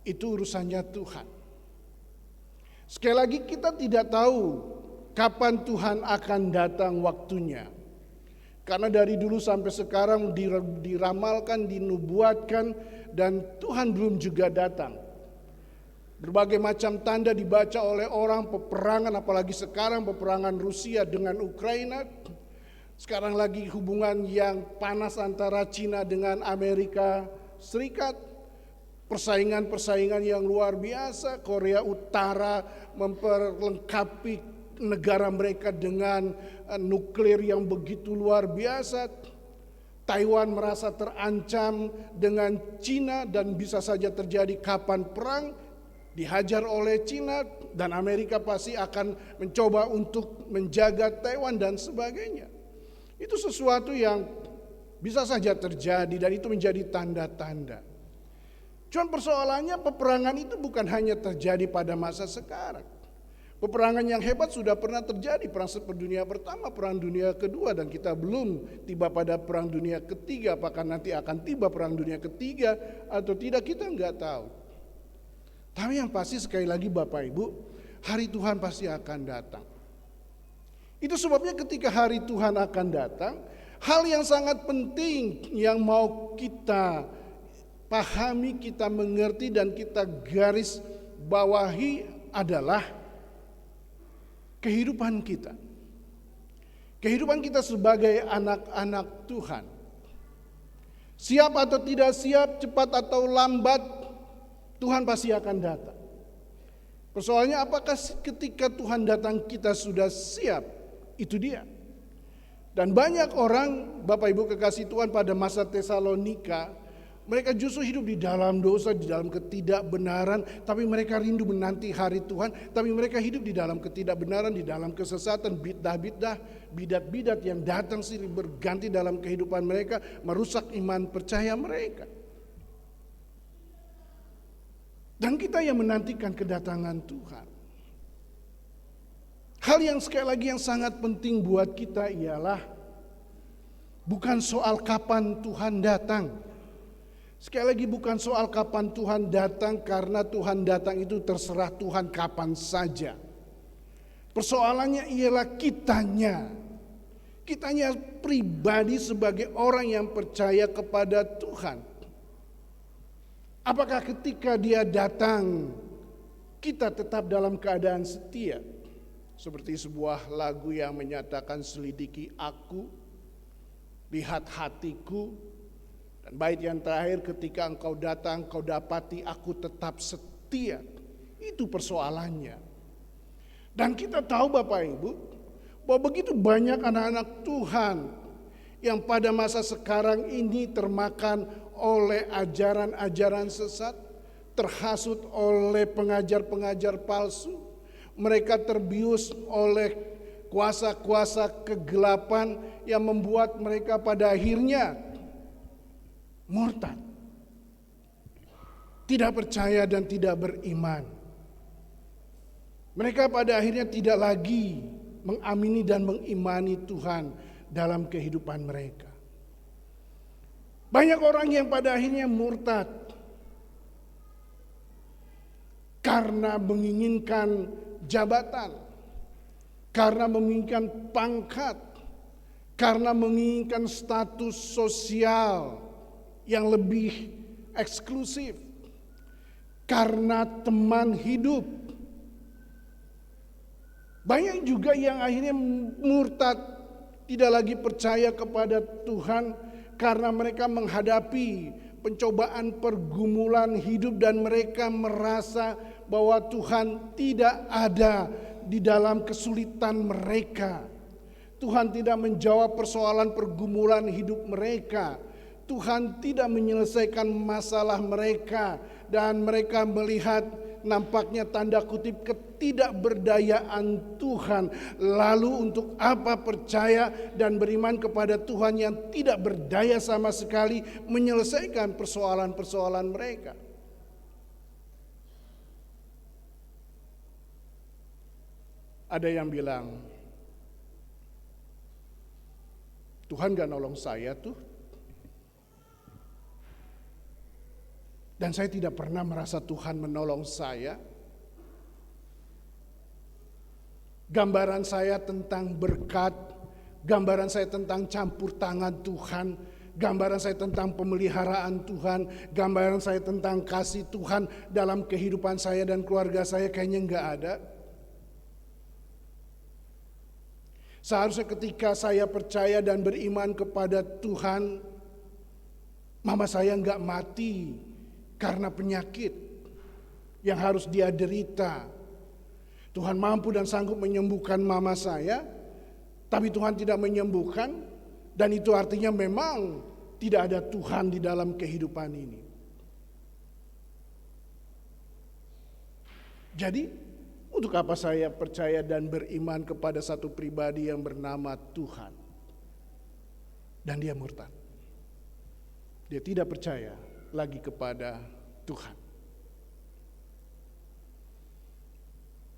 itu urusannya Tuhan. Sekali lagi kita tidak tahu kapan Tuhan akan datang waktunya. Karena dari dulu sampai sekarang diramalkan, dinubuatkan, dan Tuhan belum juga datang. Berbagai macam tanda dibaca oleh orang, peperangan, apalagi sekarang peperangan Rusia dengan Ukraina. Sekarang lagi hubungan yang panas antara Cina dengan Amerika Serikat. Persaingan-persaingan yang luar biasa. Korea Utara memperlengkapi negara mereka dengan nuklir yang begitu luar biasa. Taiwan merasa terancam dengan Cina dan bisa saja terjadi kapan perang. Dihajar oleh Cina dan Amerika pasti akan mencoba untuk menjaga Taiwan dan sebagainya. Itu sesuatu yang bisa saja terjadi dan itu menjadi tanda-tanda. Cuman persoalannya peperangan itu bukan hanya terjadi pada masa sekarang. Peperangan yang hebat sudah pernah terjadi, perang dunia pertama, perang dunia kedua, dan kita belum tiba pada perang dunia ketiga. Apakah nanti akan tiba perang dunia ketiga atau tidak, kita nggak tahu. Tapi yang pasti sekali lagi Bapak Ibu, hari Tuhan pasti akan datang. Itu sebabnya ketika hari Tuhan akan datang, hal yang sangat penting yang mau kita pahami, kita mengerti dan kita garis bawahi adalah kehidupan kita. Kehidupan kita sebagai anak-anak Tuhan. Siap atau tidak siap, cepat atau lambat, Tuhan pasti akan datang. Persoalannya apakah ketika Tuhan datang kita sudah siap? Itu dia. Dan banyak orang, Bapak Ibu kekasih Tuhan, pada masa Tesalonika, Mereka justru hidup di dalam dosa, di dalam ketidakbenaran, tapi mereka rindu menanti hari Tuhan, tapi mereka hidup di dalam ketidakbenaran, di dalam kesesatan, bidat-bidat yang datang silih berganti dalam kehidupan mereka, merusak iman percaya mereka. Dan kita yang menantikan kedatangan Tuhan. Hal yang sekali lagi yang sangat penting buat kita ialah bukan soal kapan Tuhan datang. Sekali lagi bukan soal kapan Tuhan datang, karena Tuhan datang itu terserah Tuhan kapan saja. Persoalannya ialah kitanya pribadi sebagai orang yang percaya kepada Tuhan. Apakah ketika Dia datang kita tetap dalam keadaan setia? Seperti sebuah lagu yang menyatakan, selidiki aku, lihat hatiku. Dan bait yang terakhir, ketika engkau datang, kau dapati aku tetap setia. Itu persoalannya. Dan kita tahu Bapak Ibu, bahwa begitu banyak anak-anak Tuhan yang pada masa sekarang ini termakan oleh ajaran-ajaran sesat, terhasut oleh pengajar-pengajar palsu. Mereka terbius oleh kuasa-kuasa kegelapan yang membuat mereka pada akhirnya murtad, tidak percaya dan tidak beriman. Mereka pada akhirnya tidak lagi mengamini dan mengimani Tuhan dalam kehidupan mereka. Banyak orang yang pada akhirnya murtad karena menginginkan jabatan, karena menginginkan pangkat, karena menginginkan status sosial yang lebih eksklusif, karena teman hidup. Banyak juga yang akhirnya murtad, tidak lagi percaya kepada Tuhan karena mereka menghadapi pencobaan pergumulan hidup dan mereka merasa bahwa Tuhan tidak ada di dalam kesulitan mereka. Tuhan tidak menjawab persoalan pergumulan hidup mereka. Tuhan tidak menyelesaikan masalah mereka dan mereka melihat nampaknya tanda kutip ketidakberdayaan Tuhan. Lalu untuk apa percaya dan beriman kepada Tuhan yang tidak berdaya sama sekali menyelesaikan persoalan-persoalan mereka? Ada yang bilang, Tuhan gak nolong saya tuh. Dan saya tidak pernah merasa Tuhan menolong saya. Gambaran saya tentang berkat, gambaran saya tentang campur tangan Tuhan, gambaran saya tentang pemeliharaan Tuhan, gambaran saya tentang kasih Tuhan dalam kehidupan saya dan keluarga saya kayaknya enggak ada. Seharusnya ketika saya percaya dan beriman kepada Tuhan, mama saya enggak mati karena penyakit yang harus dia derita. Tuhan mampu dan sanggup menyembuhkan mama saya, tapi Tuhan tidak menyembuhkan, dan itu artinya memang tidak ada Tuhan di dalam kehidupan ini. Jadi, untuk apa saya percaya dan beriman kepada satu pribadi yang bernama Tuhan? Dan dia murtad. Dia tidak percaya lagi kepada Tuhan.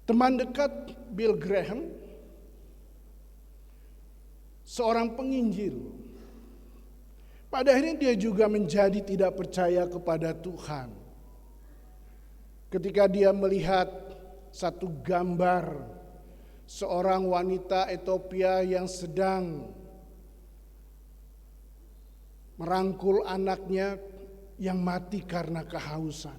Teman dekat Bill Graham, seorang penginjil, pada akhirnya dia juga menjadi tidak percaya kepada Tuhan. Ketika dia melihat satu gambar seorang wanita Ethiopia yang sedang merangkul anaknya yang mati karena kehausan.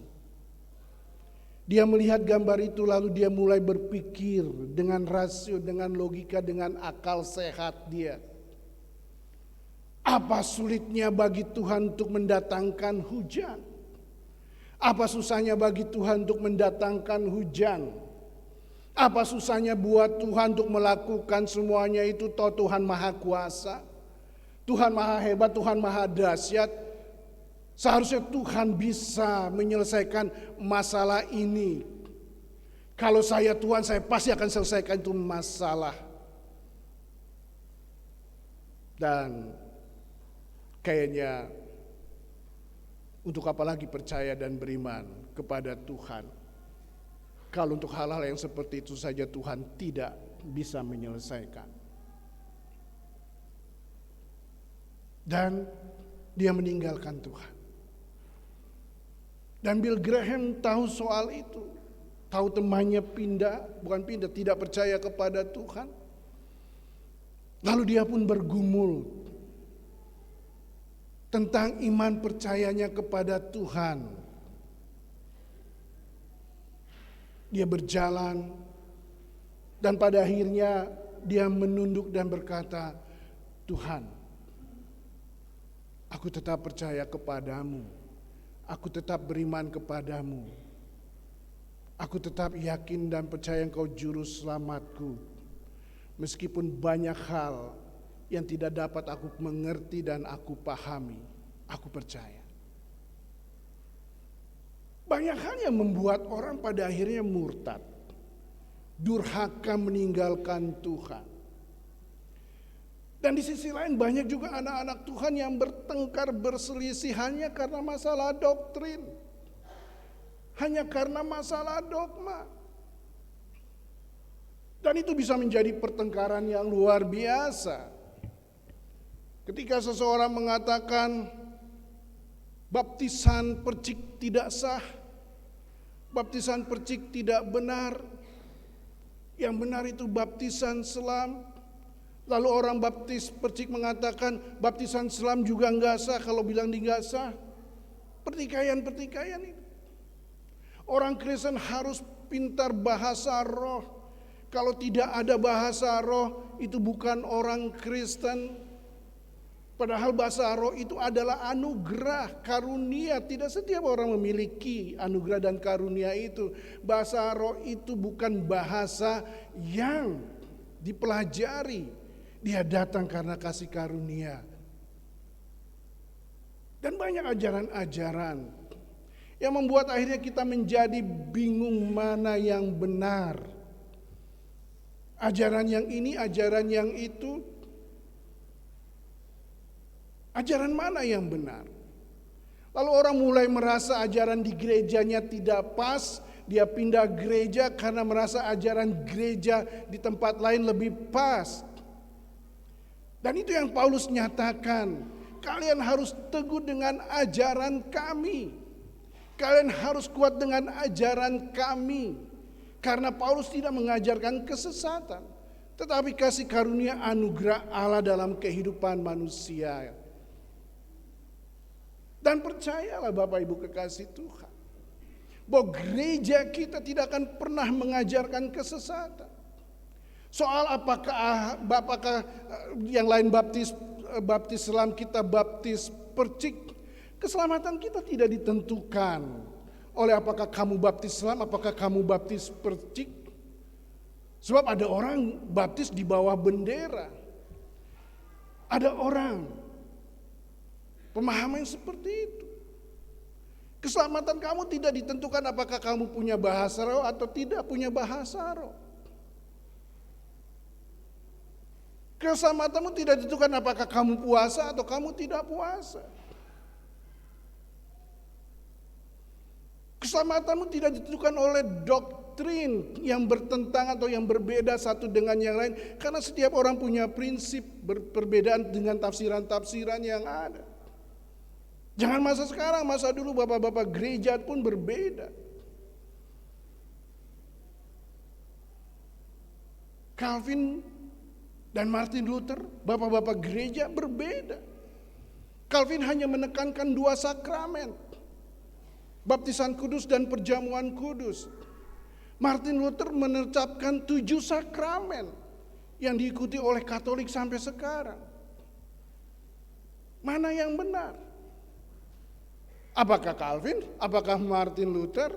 Dia melihat gambar itu lalu dia mulai berpikir dengan rasio, dengan logika, dengan akal sehat dia. Apa sulitnya bagi Tuhan untuk mendatangkan hujan? Apa susahnya bagi Tuhan untuk mendatangkan hujan? Apa susahnya buat Tuhan untuk melakukan semuanya itu? Toh Tuhan Maha Kuasa, Tuhan Maha Hebat, Tuhan Maha Dahsyat. Seharusnya Tuhan bisa menyelesaikan masalah ini. Kalau saya Tuhan, saya pasti akan selesaikan itu masalah. Dan kayaknya untuk apa lagi percaya dan beriman kepada Tuhan, kalau untuk hal-hal yang seperti itu saja Tuhan tidak bisa menyelesaikan. Dan dia meninggalkan Tuhan. Dan Bill Graham tahu soal itu. Tahu temannya tidak percaya kepada Tuhan. Lalu dia pun bergumul tentang iman percayanya kepada Tuhan. Dia berjalan dan pada akhirnya dia menunduk dan berkata, Tuhan, aku tetap percaya kepadamu. Aku tetap beriman kepadamu. Aku tetap yakin dan percaya Engkau juru selamatku. Meskipun banyak hal yang tidak dapat aku mengerti dan aku pahami, aku percaya. Banyak hal yang membuat orang pada akhirnya murtad, durhaka meninggalkan Tuhan. Dan di sisi lain banyak juga anak-anak Tuhan yang bertengkar berselisih hanya karena masalah doktrin. Hanya karena masalah dogma. Dan itu bisa menjadi pertengkaran yang luar biasa. Ketika seseorang mengatakan baptisan percik tidak sah, baptisan percik tidak benar, yang benar itu baptisan selam. Lalu orang baptis percik mengatakan baptisan selam juga enggak sah kalau bilang di enggak sah. Pertikaian itu. Orang Kristen harus pintar bahasa roh. Kalau tidak ada bahasa roh itu bukan orang Kristen. Padahal bahasa roh itu adalah anugerah, karunia. Tidak setiap orang memiliki anugerah dan karunia itu. Bahasa roh itu bukan bahasa yang dipelajari. Dia datang karena kasih karunia. Dan banyak ajaran-ajaran yang membuat akhirnya kita menjadi bingung mana yang benar. Ajaran yang ini, ajaran yang itu. Ajaran mana yang benar? Lalu orang mulai merasa ajaran di gerejanya tidak pas. Dia pindah gereja karena merasa ajaran gereja di tempat lain lebih pas. Dan itu yang Paulus nyatakan. Kalian harus teguh dengan ajaran kami. Kalian harus kuat dengan ajaran kami. Karena Paulus tidak mengajarkan kesesatan. Tetapi kasih karunia anugerah Allah dalam kehidupan manusia. Dan percayalah Bapak Ibu kekasih Tuhan. Bahwa gereja kita tidak akan pernah mengajarkan kesesatan. Soal apakah yang lain baptis selam, kita baptis percik, keselamatan kita tidak ditentukan oleh apakah kamu baptis selam, apakah kamu baptis percik. Sebab ada orang baptis di bawah bendera. Ada orang pemahaman seperti itu. Keselamatan kamu tidak ditentukan apakah kamu punya bahasa roh atau tidak punya bahasa roh. Keselamatanmu tidak ditentukan apakah kamu puasa atau kamu tidak puasa. Keselamatanmu tidak ditentukan oleh doktrin yang bertentangan atau yang berbeda satu dengan yang lain. Karena setiap orang punya prinsip perbedaan dengan tafsiran-tafsiran yang ada. Jangan masa sekarang, masa dulu bapak-bapak gereja pun berbeda. Calvin dan Martin Luther, bapak-bapak gereja berbeda. Calvin hanya menekankan 2 sakramen. Baptisan kudus dan perjamuan kudus. Martin Luther menetapkan 7 sakramen yang diikuti oleh Katolik sampai sekarang. Mana yang benar? Apakah Calvin? Apakah Martin Luther?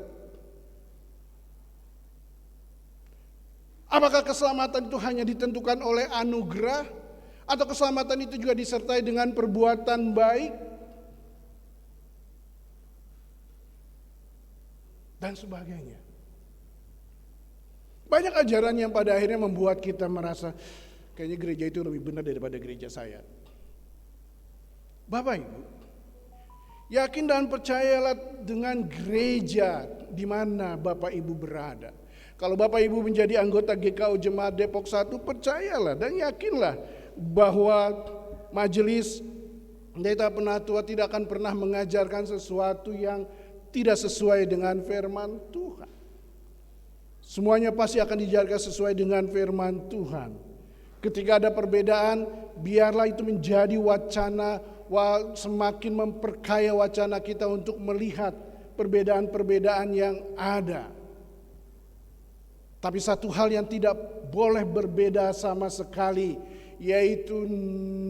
Apakah keselamatan itu hanya ditentukan oleh anugerah? Atau keselamatan itu juga disertai dengan perbuatan baik? dan sebagainya. Banyak ajaran yang pada akhirnya membuat kita merasa kayaknya gereja itu lebih benar daripada gereja saya. Bapak Ibu, yakin dan percayalah dengan gereja di mana Bapak Ibu berada. Kalau Bapak Ibu menjadi anggota GKU Jemaat Depok 1, percayalah dan yakinlah bahwa majelis pendeta penatua tidak akan pernah mengajarkan sesuatu yang tidak sesuai dengan firman Tuhan. Semuanya pasti akan dijaga sesuai dengan firman Tuhan. Ketika ada perbedaan, biarlah itu menjadi wacana, semakin memperkaya wacana kita untuk melihat perbedaan-perbedaan yang ada. Tapi satu hal yang tidak boleh berbeda sama sekali, yaitu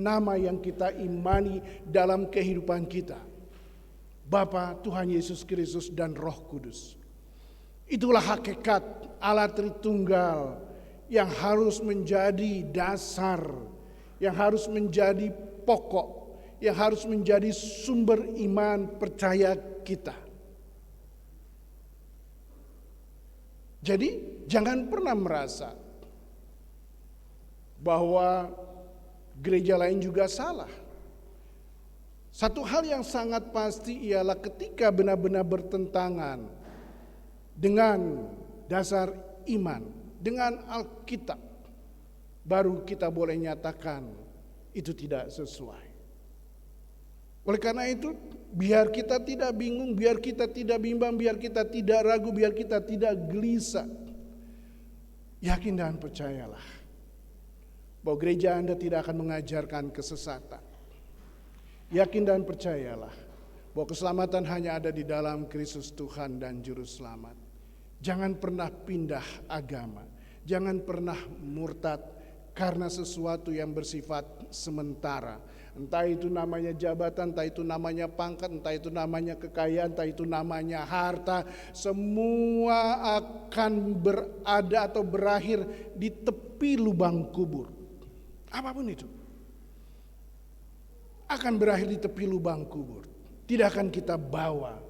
nama yang kita imani dalam kehidupan kita. Bapa, Tuhan Yesus Kristus dan Roh Kudus. Itulah hakikat Allah Tritunggal yang harus menjadi dasar, yang harus menjadi pokok, yang harus menjadi sumber iman percaya kita. Jadi jangan pernah merasa bahwa gereja lain juga salah. Satu hal yang sangat pasti ialah ketika benar-benar bertentangan dengan dasar iman, dengan Alkitab, baru kita boleh nyatakan itu tidak sesuai. Oleh karena itu, biar kita tidak bingung, biar kita tidak bimbang, biar kita tidak ragu, biar kita tidak gelisah, yakin dan percayalah bahwa gereja Anda tidak akan mengajarkan kesesatan. Yakin dan percayalah bahwa keselamatan hanya ada di dalam Kristus Tuhan dan Juru Selamat. Jangan pernah pindah agama, jangan pernah murtad karena sesuatu yang bersifat sementara. Entah itu namanya jabatan, entah itu namanya pangkat, entah itu namanya kekayaan, entah itu namanya harta. Semua akan berada atau berakhir di tepi lubang kubur. Apapun itu akan berakhir di tepi lubang kubur. Tidak akan kita bawa.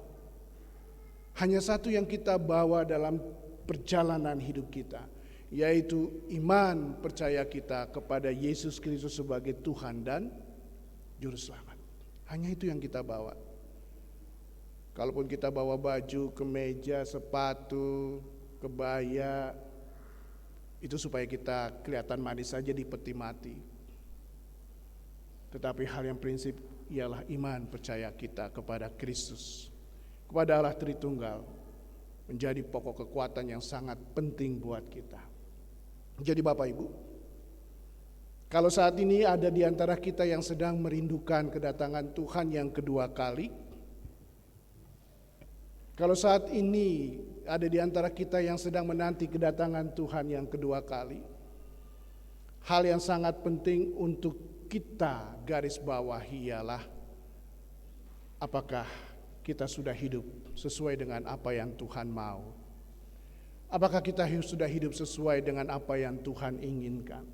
Hanya satu yang kita bawa dalam perjalanan hidup kita, yaitu iman percaya kita kepada Yesus Kristus sebagai Tuhan dan Juru Selamat. Hanya itu yang kita bawa. Kalaupun kita bawa baju, kemeja, sepatu, kebaya, itu supaya kita kelihatan manis saja di peti mati. Tetapi hal yang prinsip ialah iman percaya kita kepada Kristus, kepada Allah Tritunggal, menjadi pokok kekuatan yang sangat penting buat kita. Jadi Bapak Ibu, kalau saat ini ada di antara kita yang sedang merindukan kedatangan Tuhan yang kedua kali, kalau saat ini ada di antara kita yang sedang menanti kedatangan Tuhan yang kedua kali, hal yang sangat penting untuk kita garis bawahi ialah apakah kita sudah hidup sesuai dengan apa yang Tuhan mau? Apakah kita sudah hidup sesuai dengan apa yang Tuhan inginkan?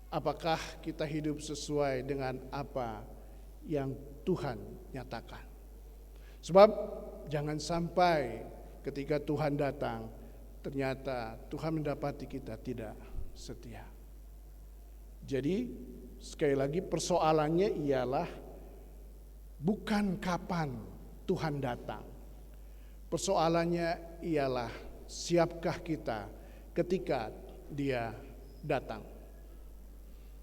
Apakah kita hidup sesuai dengan apa yang Tuhan nyatakan? Sebab jangan sampai ketika Tuhan datang, ternyata Tuhan mendapati kita tidak setia. Jadi sekali lagi persoalannya ialah bukan kapan Tuhan datang. Persoalannya ialah siapkah kita ketika Dia datang.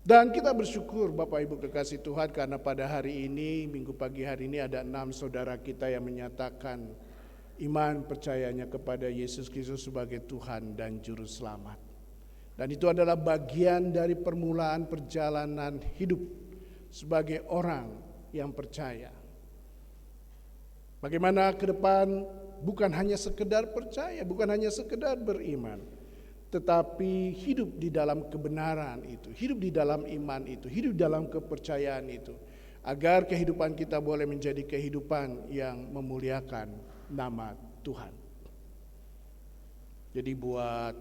Dan kita bersyukur Bapak Ibu kekasih Tuhan karena pada hari ini, minggu pagi hari ini ada 6 saudara kita yang menyatakan iman percayanya kepada Yesus Kristus sebagai Tuhan dan Juru Selamat. Dan itu adalah bagian dari permulaan perjalanan hidup sebagai orang yang percaya. Bagaimana ke depan bukan hanya sekedar percaya, bukan hanya sekedar beriman, tetapi hidup di dalam kebenaran itu, hidup di dalam iman itu, hidup dalam kepercayaan itu, agar kehidupan kita boleh menjadi kehidupan yang memuliakan nama Tuhan. Jadi buat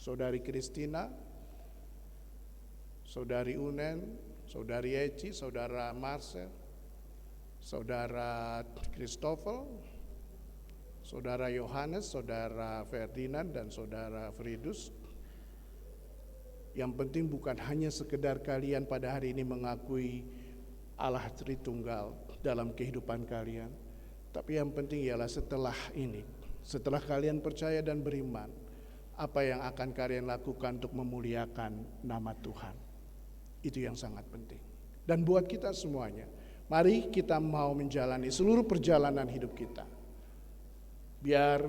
Saudari Kristina, Saudari Unen, Saudari Eci, Saudara Marcel, Saudara Christopher, Saudara Yohanes, Saudara Ferdinand, dan Saudara Fridus. Yang penting bukan hanya sekedar kalian pada hari ini mengakui Allah Tritunggal dalam kehidupan kalian, tapi yang penting ialah setelah ini, setelah kalian percaya dan beriman, apa yang akan kalian lakukan untuk memuliakan nama Tuhan. Itu yang sangat penting. Dan buat kita semuanya, mari kita mau menjalani seluruh perjalanan hidup kita. Biar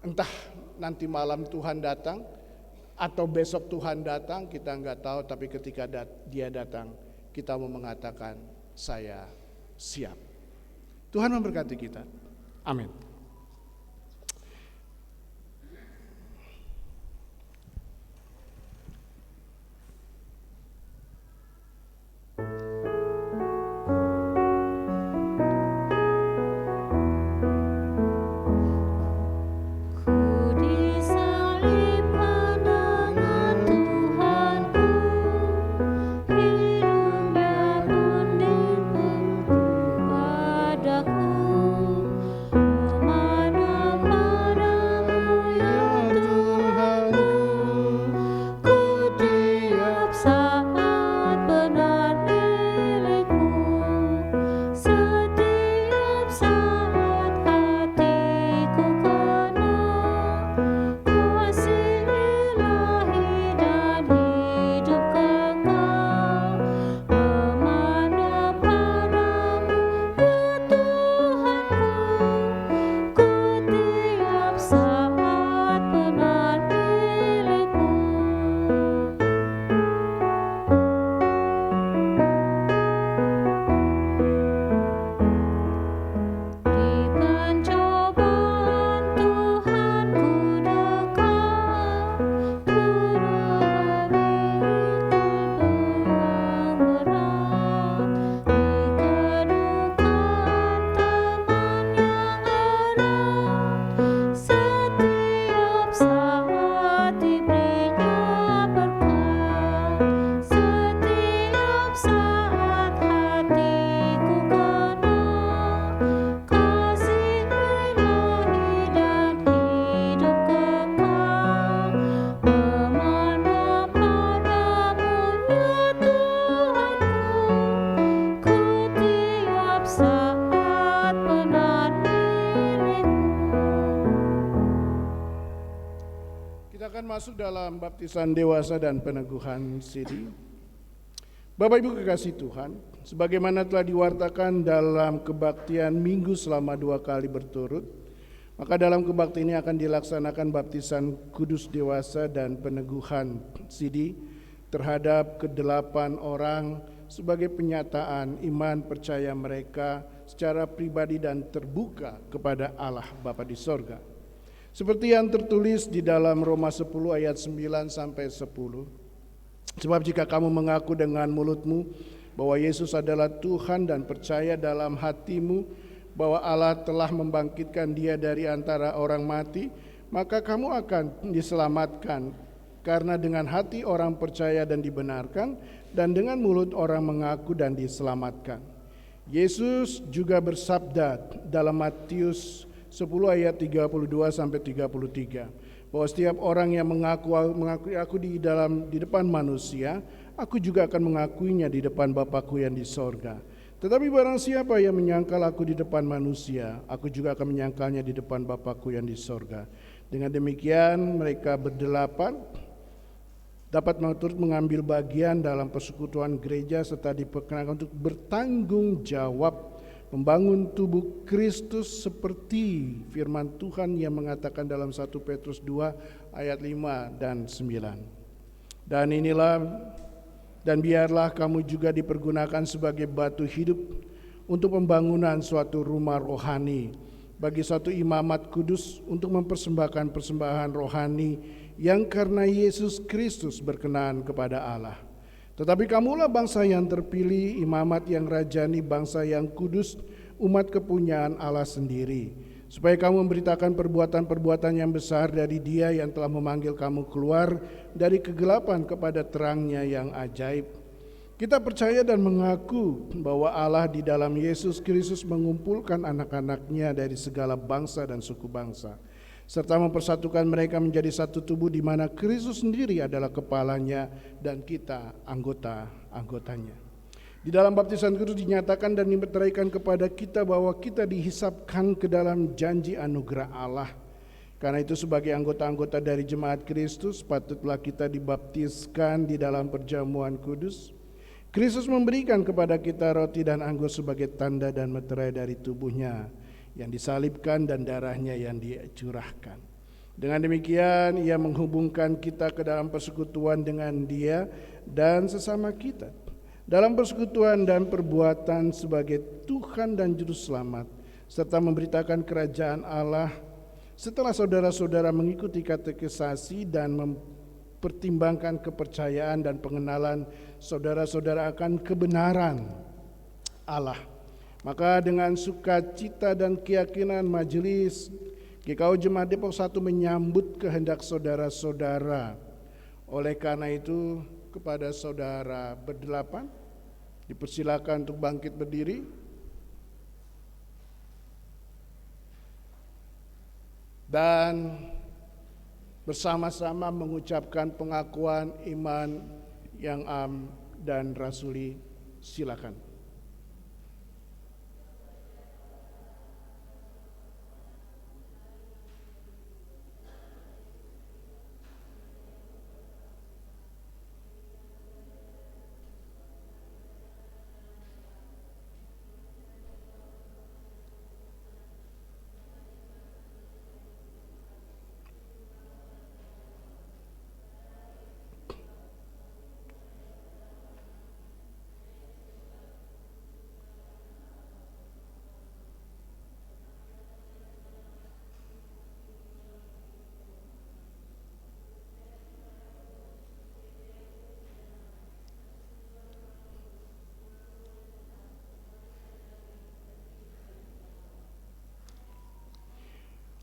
entah nanti malam Tuhan datang atau besok Tuhan datang, kita nggak tahu, tapi ketika dia datang, kita mau mengatakan, saya siap. Tuhan memberkati kita. Amin. Masuk dalam baptisan dewasa dan peneguhan siri. Bapak Ibu kekasih Tuhan, sebagaimana telah diwartakan dalam kebaktian minggu selama 2 kali berturut, maka dalam kebaktian ini akan dilaksanakan baptisan kudus dewasa dan peneguhan siri terhadap ke-8 orang sebagai penyataan iman percaya mereka secara pribadi dan terbuka kepada Allah Bapa di sorga. Seperti yang tertulis di dalam Roma 10 ayat 9 sampai 10. Sebab jika kamu mengaku dengan mulutmu bahwa Yesus adalah Tuhan dan percaya dalam hatimu bahwa Allah telah membangkitkan dia dari antara orang mati, maka kamu akan diselamatkan. Karena dengan hati orang percaya dan dibenarkan, dan dengan mulut orang mengaku dan diselamatkan. Yesus juga bersabda dalam Matius 10 ayat 32 sampai 33 bahwa setiap orang yang mengakui aku di depan manusia, aku juga akan mengakuinya di depan Bapakku yang di sorga. Tetapi barang siapa yang menyangkal aku di depan manusia, aku juga akan menyangkalnya di depan Bapakku yang di sorga. Dengan demikian mereka berdelapan dapat mengambil bagian dalam persekutuan gereja serta diperkenakan untuk bertanggung jawab membangun tubuh Kristus seperti firman Tuhan yang mengatakan dalam 1 Petrus 2 ayat 5 dan 9. Dan biarlah kamu juga dipergunakan sebagai batu hidup untuk pembangunan suatu rumah rohani bagi suatu imamat kudus untuk mempersembahkan persembahan rohani yang karena Yesus Kristus berkenan kepada Allah. Tetapi kamulah bangsa yang terpilih, imamat yang rajani, bangsa yang kudus, umat kepunyaan Allah sendiri, supaya kamu memberitakan perbuatan-perbuatan yang besar dari Dia yang telah memanggil kamu keluar dari kegelapan kepada terangnya yang ajaib. Kita percaya dan mengaku bahwa Allah di dalam Yesus Kristus mengumpulkan anak-anaknya dari segala bangsa dan suku bangsa, serta mempersatukan mereka menjadi satu tubuh di mana Kristus sendiri adalah kepalanya dan kita anggota-anggotanya. Di dalam baptisan kudus dinyatakan dan dimeteraikan kepada kita bahwa kita dihisapkan ke dalam janji anugerah Allah. Karena itu sebagai anggota-anggota dari jemaat Kristus patutlah kita dibaptiskan di dalam perjamuan kudus. Kristus memberikan kepada kita roti dan anggur sebagai tanda dan meterai dari tubuhnya yang disalibkan dan darahnya yang dicurahkan. Dengan demikian ia menghubungkan kita ke dalam persekutuan dengan Dia dan sesama kita, dalam persekutuan dan perbuatan sebagai Tuhan dan Juru Selamat, serta memberitakan kerajaan Allah. Setelah saudara-saudara mengikuti katekisasi dan mempertimbangkan kepercayaan dan pengenalan saudara-saudara akan kebenaran Allah, maka dengan sukacita dan keyakinan Majelis GKU Jemaat Depok 1 menyambut kehendak saudara-saudara. Oleh karena itu, kepada saudara berdelapan dipersilakan untuk bangkit berdiri. Dan bersama-sama mengucapkan pengakuan iman yang am dan rasuli. Silakan.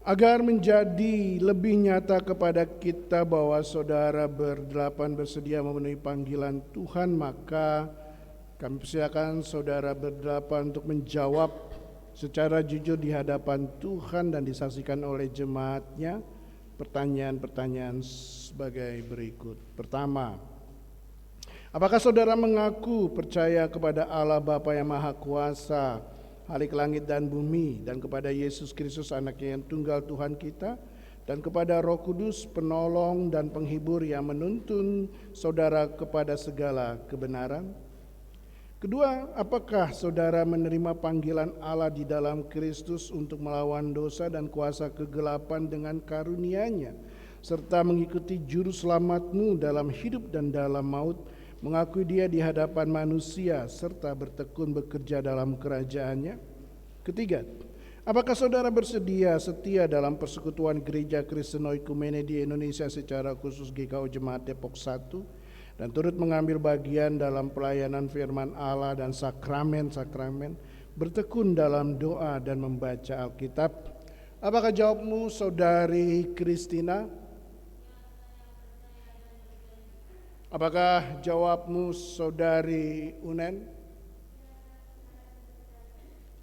Agar menjadi lebih nyata kepada kita bahwa saudara berdelapan bersedia memenuhi panggilan Tuhan, maka kami persilakan saudara berdelapan untuk menjawab secara jujur di hadapan Tuhan dan disaksikan oleh jemaatnya pertanyaan-pertanyaan sebagai berikut. Pertama, apakah saudara mengaku percaya kepada Allah Bapa yang Maha Kuasa, Khalik langit dan bumi, dan kepada Yesus Kristus anaknya yang tunggal Tuhan kita, dan kepada Roh Kudus penolong dan penghibur yang menuntun saudara kepada segala kebenaran? Kedua, apakah saudara menerima panggilan Allah di dalam Kristus untuk melawan dosa dan kuasa kegelapan dengan karunia-Nya, serta mengikuti juru selamatmu dalam hidup dan dalam maut, mengakui Dia di hadapan manusia, serta bertekun bekerja dalam kerajaannya? Ketiga, apakah saudara bersedia setia dalam persekutuan Gereja Kristen Oikumene di Indonesia, secara khusus GKU Jemaat Depok 1, dan turut mengambil bagian dalam pelayanan firman Allah dan sakramen-sakramen, bertekun dalam doa dan membaca Alkitab? Apakah jawabmu saudari Kristina? Apakah jawabmu saudari Unen?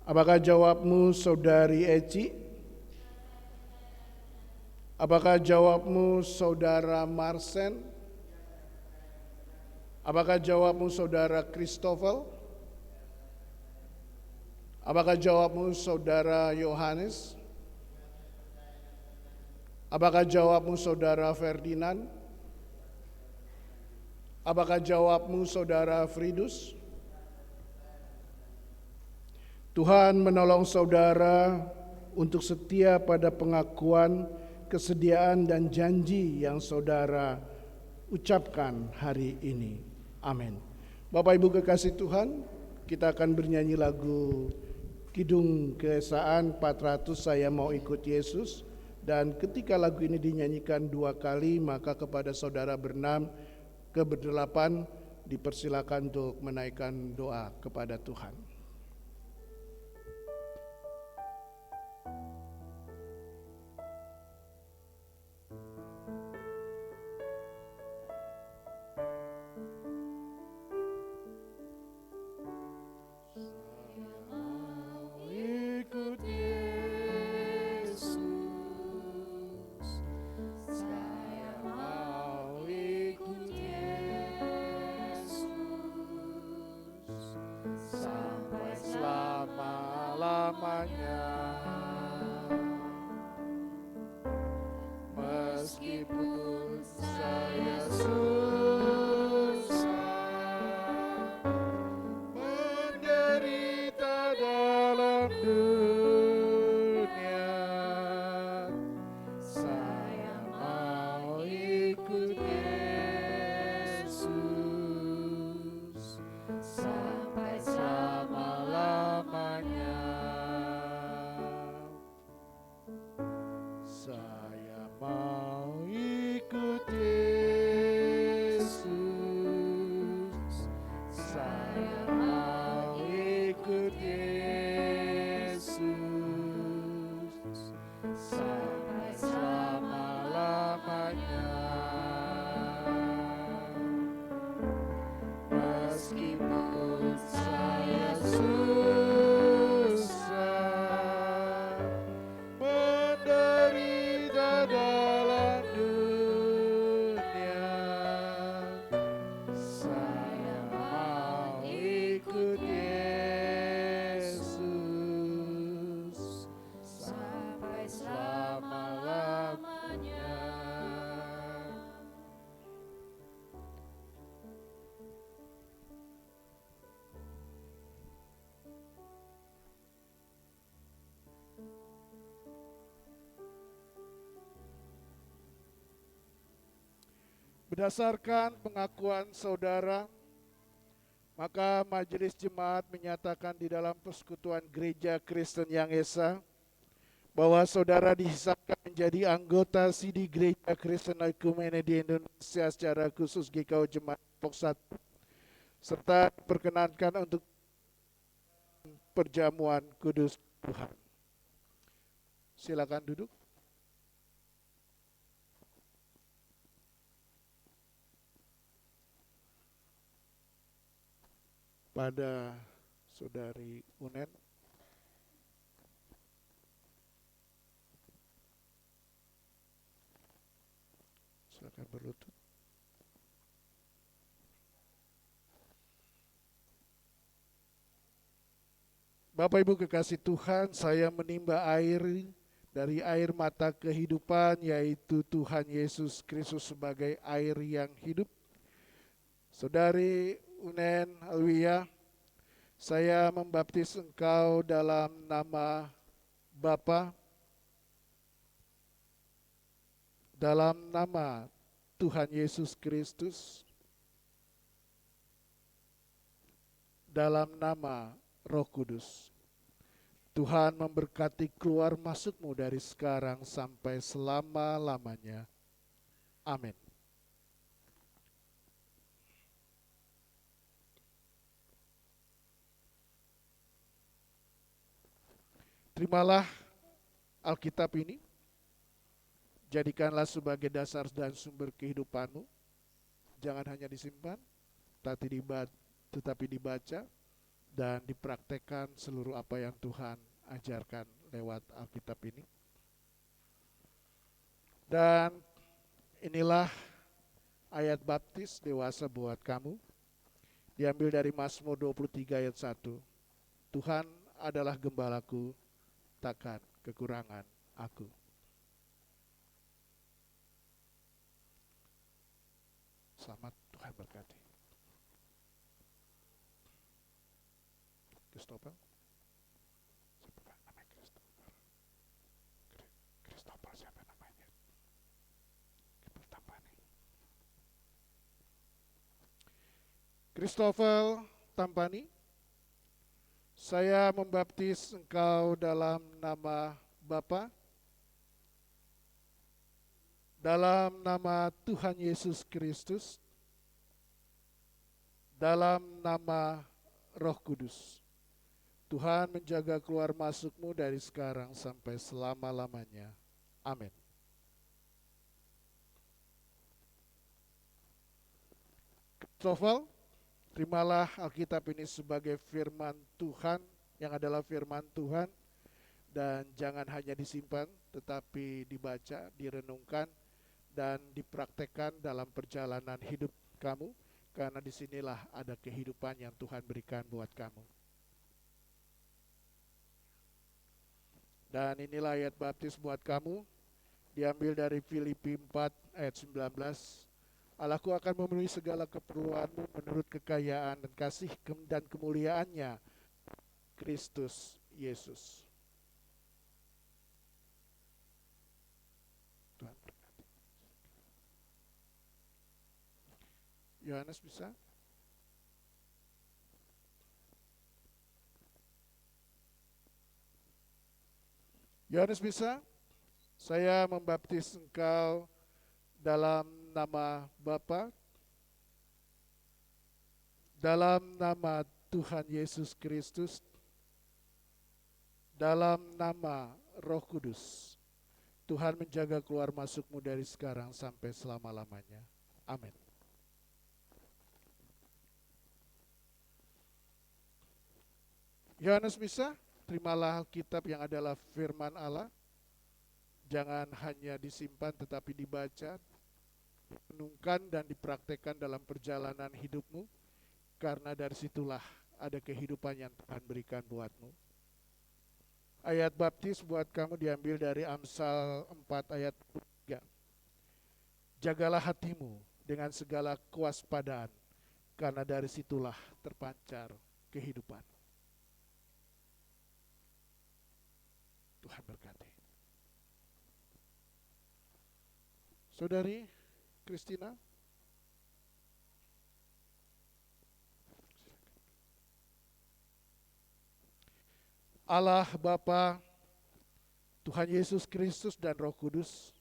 Apakah jawabmu saudari Eci? Apakah jawabmu saudara Marsen? Apakah jawabmu saudara Christopher? Apakah jawabmu saudara Yohanes? Apakah jawabmu saudara Ferdinand? Apakah jawabmu saudara Fridus? Tuhan menolong saudara untuk setia pada pengakuan, kesediaan dan janji yang saudara ucapkan hari ini. Amin. Bapak Ibu kekasih Tuhan, kita akan bernyanyi lagu Kidung Keesaan 400, Saya Mau Ikut Yesus. Dan ketika lagu ini dinyanyikan 2 kali, maka kepada saudara berdelapan dipersilakan untuk menaikkan doa kepada Tuhan. Meskipun saya susah menderita dalam dunia, saya mau ikut Yesus sampai selama-lamanya. Saya mau ikut Yesus. Saya mau ikut Yesus sampai selama-lamanya. Meskipun saya susah menderita dalam dunia, saya mau ikut Yesus sampai selama-lamanya. Berdasarkan pengakuan saudara, maka Majelis Jemaat menyatakan di dalam Persekutuan Gereja Kristen Yang Esa bahwa saudara dihisapkan menjadi anggota Sidi Gereja Kristen Ekumene di Indonesia, secara khusus GKU Jemaat Depok 1, serta diperkenankan untuk perjamuan kudus Tuhan. Silakan duduk. Pada saudari Unen, silakan berlutut. Bapak Ibu kekasih Tuhan, saya menimba air dari air mata kehidupan, yaitu Tuhan Yesus Kristus sebagai air yang hidup. Saudari Unen Alwiyah, saya membaptis engkau dalam nama Bapa, dalam nama Tuhan Yesus Kristus, dalam nama Roh Kudus. Tuhan memberkati keluar masukmu dari sekarang sampai selama-lamanya. Amin. Terimalah Alkitab ini, jadikanlah sebagai dasar dan sumber kehidupanmu. Jangan hanya disimpan, tetapi dibaca dan dipraktekkan seluruh apa yang Tuhan ajarkan lewat Alkitab ini. Dan inilah ayat baptis dewasa buat kamu, diambil dari Mazmur 23 ayat 1. Tuhan adalah gembalaku, takkan kekurangan aku. Selamat, Tuhan berkati. Christopher, siapa namanya Christopher? Christopher siapa namanya? Kita tambah nih. Christopher Tampani, saya membaptis engkau dalam nama Bapa, dalam nama Tuhan Yesus Kristus, dalam nama Roh Kudus. Tuhan menjaga keluar masukmu dari sekarang sampai selama-lamanya. Amin. Christopher, terimalah Alkitab ini sebagai firman Tuhan, yang adalah firman Tuhan, dan jangan hanya disimpan, tetapi dibaca, direnungkan, dan dipraktekkan dalam perjalanan hidup kamu, karena disinilah ada kehidupan yang Tuhan berikan buat kamu. Dan inilah ayat baptis buat kamu, diambil dari Filipi 4 ayat 19. Allahku akan memenuhi segala keperluanmu menurut kekayaan dan kasih dan kemuliaannya Kristus Yesus. Tuhan berkati. Yohanes bisa? Yohanes bisa? Saya membaptis engkau dalam nama Bapa, dalam nama Tuhan Yesus Kristus, dalam nama Roh Kudus. Tuhan menjaga keluar masukmu dari sekarang sampai selama-lamanya. Amin. Yohanes bisa? Terimalah Alkitab yang adalah firman Allah. Jangan hanya disimpan tetapi dibaca, renungkan dan dipraktekkan dalam perjalanan hidupmu, karena dari situlah ada kehidupan yang Tuhan berikan buatmu. Ayat baptis buat kamu diambil dari Amsal 4 ayat 3. Jagalah hatimu dengan segala kewaspadaan, karena dari situlah terpancar kehidupan. Tuhan berkati. Saudari Kristina, Allah Bapa, Tuhan Yesus Kristus dan Roh Kudus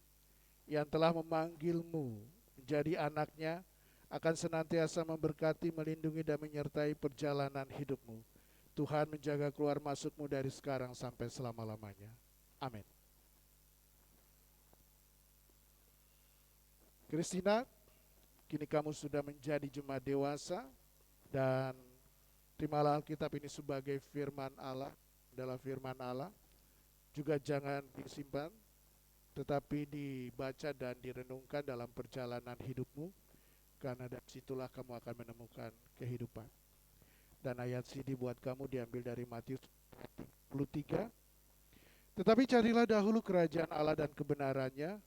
yang telah memanggilmu menjadi anaknya akan senantiasa memberkati, melindungi dan menyertai perjalanan hidupmu. Tuhan menjaga keluar masukmu dari sekarang sampai selama-lamanya. Amin. Kristina, kini kamu sudah menjadi jemaat dewasa dan terimalah Alkitab ini sebagai firman Allah, adalah firman Allah. Juga jangan disimpan, tetapi dibaca dan direnungkan dalam perjalanan hidupmu, karena dari situlah kamu akan menemukan kehidupan. Dan ayat CD buat kamu diambil dari Matius 23. Tetapi carilah dahulu kerajaan Allah dan kebenarannya,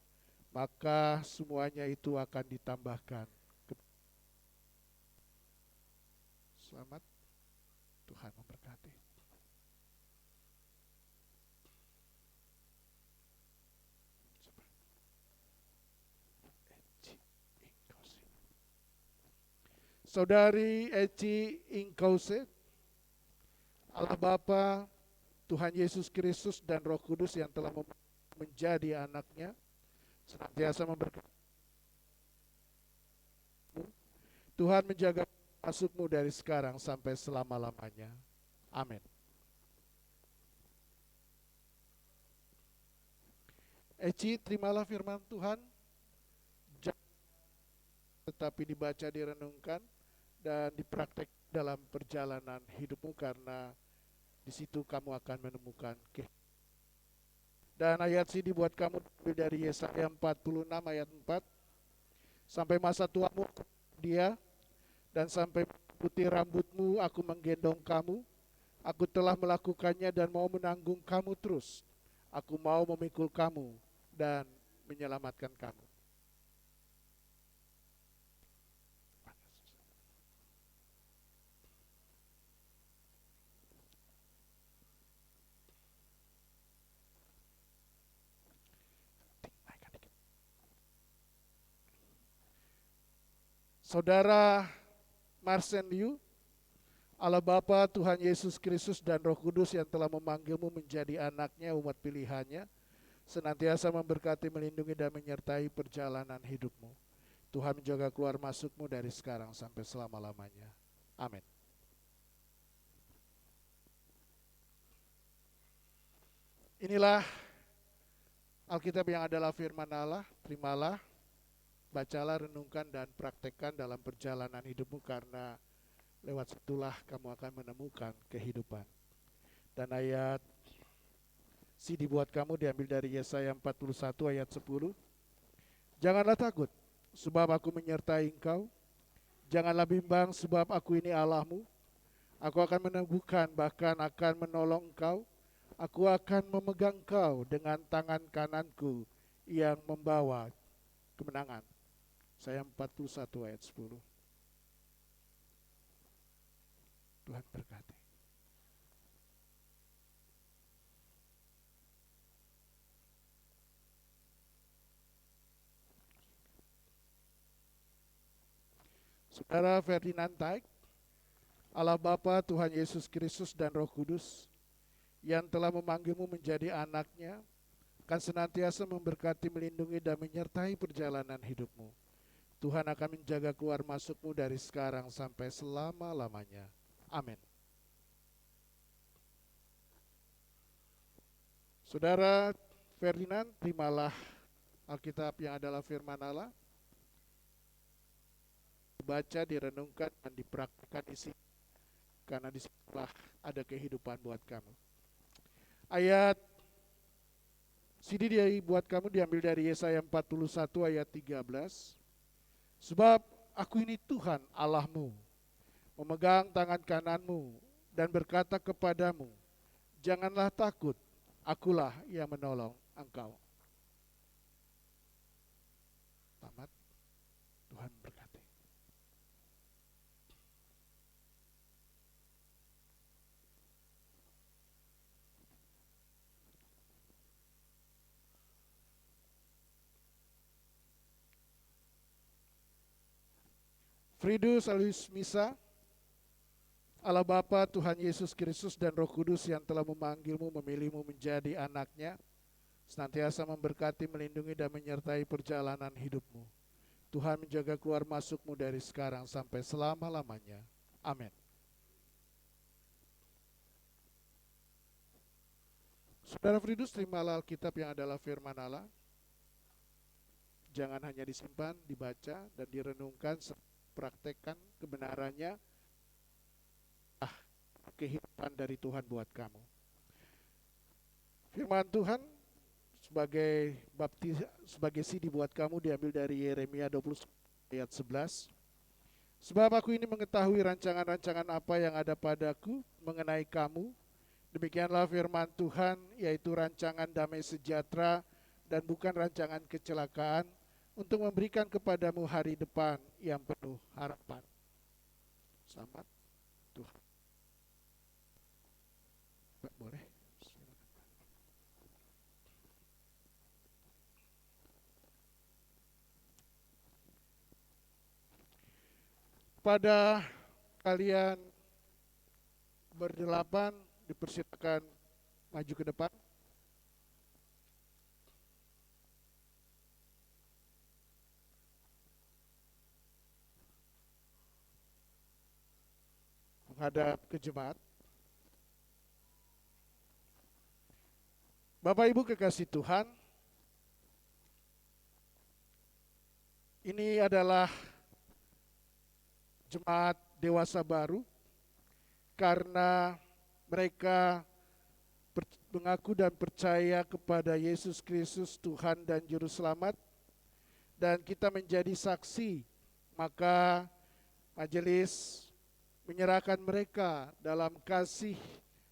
maka semuanya itu akan ditambahkan. Selamat, Tuhan memberkati. Saudari Eci Ingkause, Allah Bapa, Tuhan Yesus Kristus dan Roh Kudus yang telah menjadi anaknya, senantiasa memberkati. Tuhan menjaga masukmu dari sekarang sampai selama-lamanya. Amin. Eci, terimalah firman Tuhan, tetapi dibaca, direnungkan, dan dipraktek dalam perjalanan hidupmu, karena di situ kamu akan menemukan Dan ayat sini buat kamu dari Yesaya 46 ayat 4. Sampai masa tuamu dia, dan sampai putih rambutmu aku menggendong kamu. Aku telah melakukannya dan mau menanggung kamu terus. Aku mau memikul kamu dan menyelamatkan kamu. Saudara Marcen Liu, Allah Bapa, Tuhan Yesus Kristus dan Roh Kudus yang telah memanggilmu menjadi anaknya, umat pilihannya, senantiasa memberkati, melindungi dan menyertai perjalanan hidupmu. Tuhan menjaga keluar masukmu dari sekarang sampai selama-lamanya. Amin. Inilah Alkitab yang adalah firman Allah. Terimalah, bacalah, renungkan dan praktekkan dalam perjalanan hidupmu, karena lewat situlah kamu akan menemukan kehidupan. Dan ayat si dibuat kamu diambil dari Yesaya 41 ayat 10. Janganlah takut, sebab aku menyertai engkau. Janganlah bimbang, sebab aku ini Allahmu. Aku akan meneguhkan, bahkan akan menolong engkau. Aku akan memegang engkau dengan tangan kananku yang membawa kemenangan. Saya 41 ayat 10. Tuhan berkati. Saudara Ferdinand Taik, Allah Bapa, Tuhan Yesus Kristus dan Roh Kudus yang telah memanggilmu menjadi anaknya, akan senantiasa memberkati, melindungi, dan menyertai perjalanan hidupmu. Tuhan akan menjaga keluar masukmu dari sekarang sampai selama-lamanya. Amin. Saudara Ferdinand, terimalah Alkitab yang adalah firman Allah. Dibaca, direnungkan, dan dipraktikkan isi. Karena disitulah ada kehidupan buat kamu. Ayat CD buat kamu diambil dari Yesaya 41 ayat 13. Sebab aku ini Tuhan Allahmu, memegang tangan kananmu dan berkata kepadamu, janganlah takut, akulah yang menolong engkau. Tamat. Tuhan berkati. Fridus Salus Misa, Allah Bapa, Tuhan Yesus Kristus dan Roh Kudus yang telah memanggilmu, memilihmu menjadi anaknya, senantiasa memberkati, melindungi, dan menyertai perjalanan hidupmu. Tuhan menjaga keluar masukmu dari sekarang sampai selama-lamanya. Amin. Saudara Fridus, terimalah Alkitab yang adalah firman Allah. Jangan hanya disimpan, dibaca, dan direnungkan, praktekkan kebenarannya. Kehidupan dari Tuhan buat kamu. Firman Tuhan sebagai CD buat kamu diambil dari Yeremia 20 ayat 11. Sebab aku ini mengetahui rancangan-rancangan apa yang ada padaku mengenai kamu. Demikianlah firman Tuhan, yaitu rancangan damai sejahtera dan bukan rancangan kecelakaan, untuk memberikan kepadamu hari depan yang penuh harapan. Selamat Tuhan. Boleh. Pada kalian berdelapan dipersilakan maju ke depan. Menghadap ke jemaat. Bapak Ibu kekasih Tuhan, ini adalah jemaat dewasa baru karena mereka mengaku dan percaya kepada Yesus Kristus Tuhan dan Juru Selamat, dan kita menjadi saksi, maka majelis menyerahkan mereka dalam kasih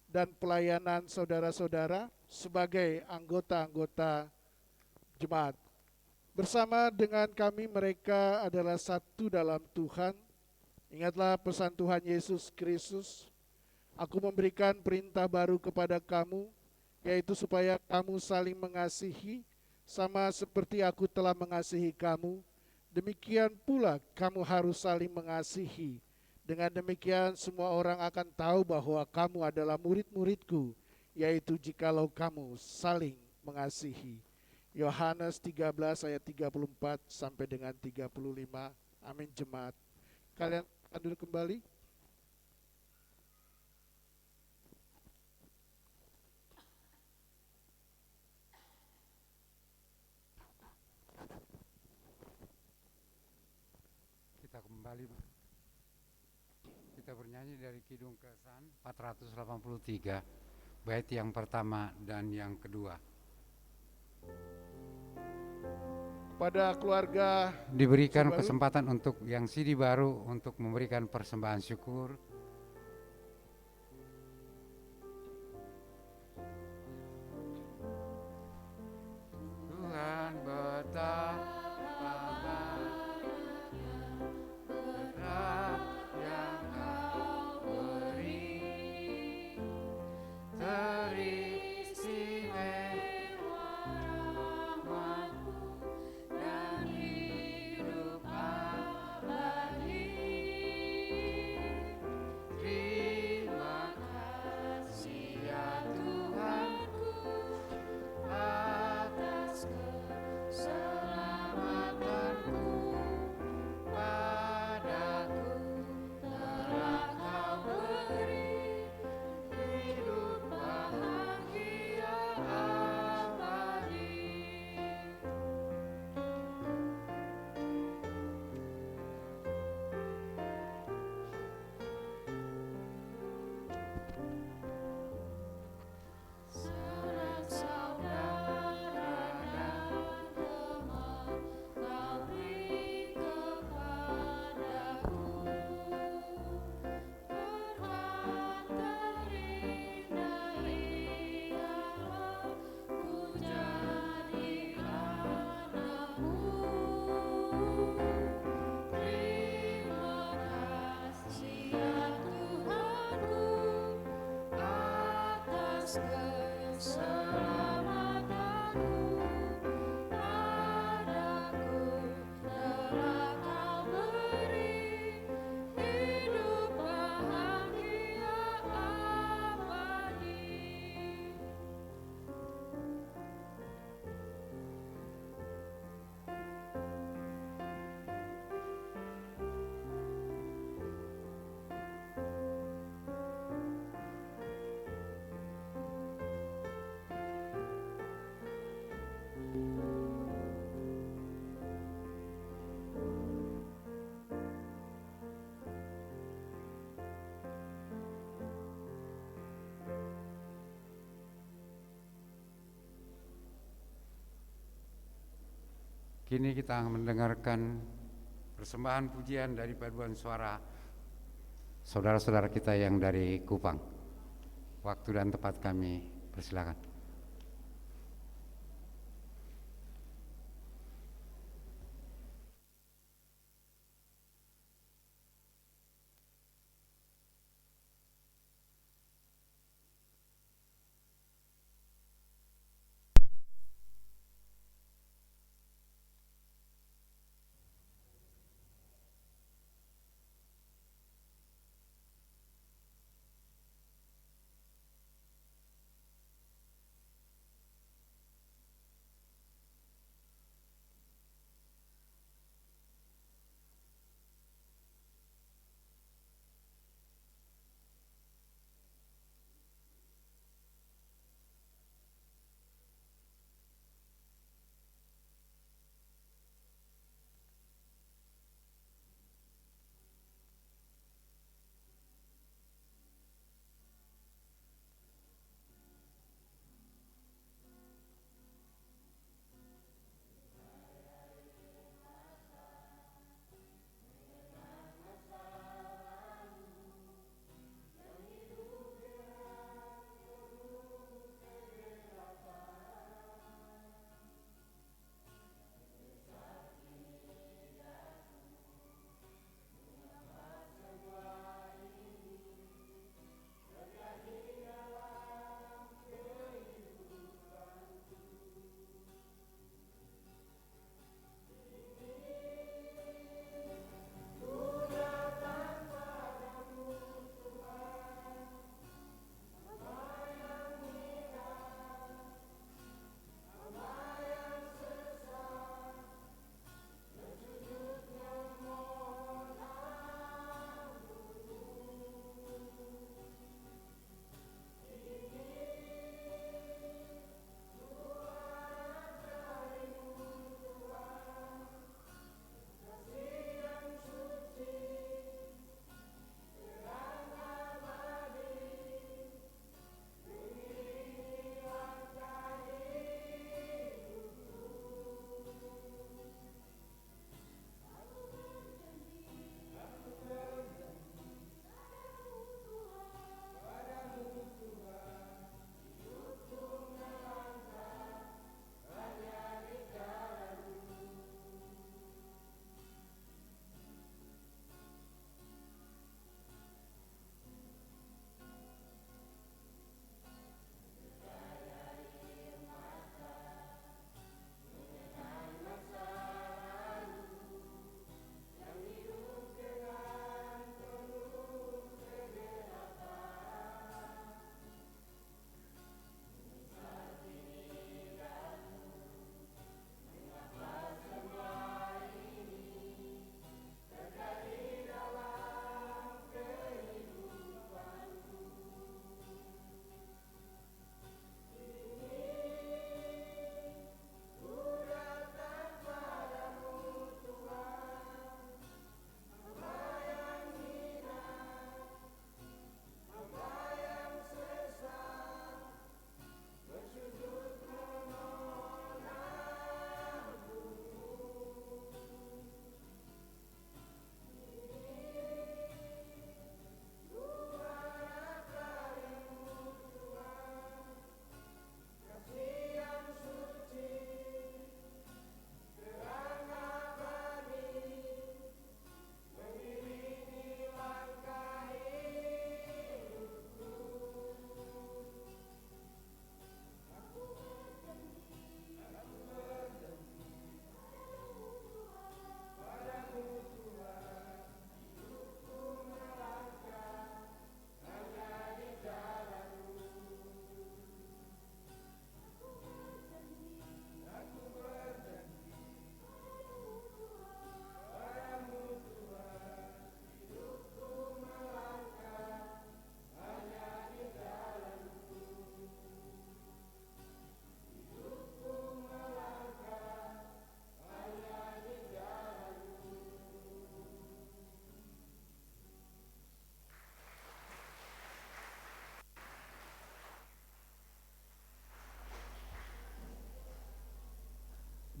dan pelayanan saudara-saudara sebagai anggota-anggota jemaat. Bersama dengan kami mereka adalah satu dalam Tuhan. Ingatlah pesan Tuhan Yesus Kristus, aku memberikan perintah baru kepada kamu, yaitu supaya kamu saling mengasihi, sama seperti aku telah mengasihi kamu, demikian pula kamu harus saling mengasihi. Dengan demikian semua orang akan tahu bahwa kamu adalah murid-muridku, yaitu jikalau kamu saling mengasihi. Yohanes 13 ayat 34 sampai dengan 35. Amin jemaat. Kalian akan duduk kembali. Kita kembali. Kita bernyanyi dari Kidung Kesan 483, bait yang pertama dan yang kedua. Pada keluarga Diberikan baru, kesempatan untuk yang CD baru untuk memberikan persembahan syukur. Tuhan keselamatanmu padaku, telah kau beri hidup bahagia abadi. Kini kita mendengarkan persembahan pujian dari paduan suara saudara-saudara kita yang dari Kupang. Waktu dan tempat kami persilakan.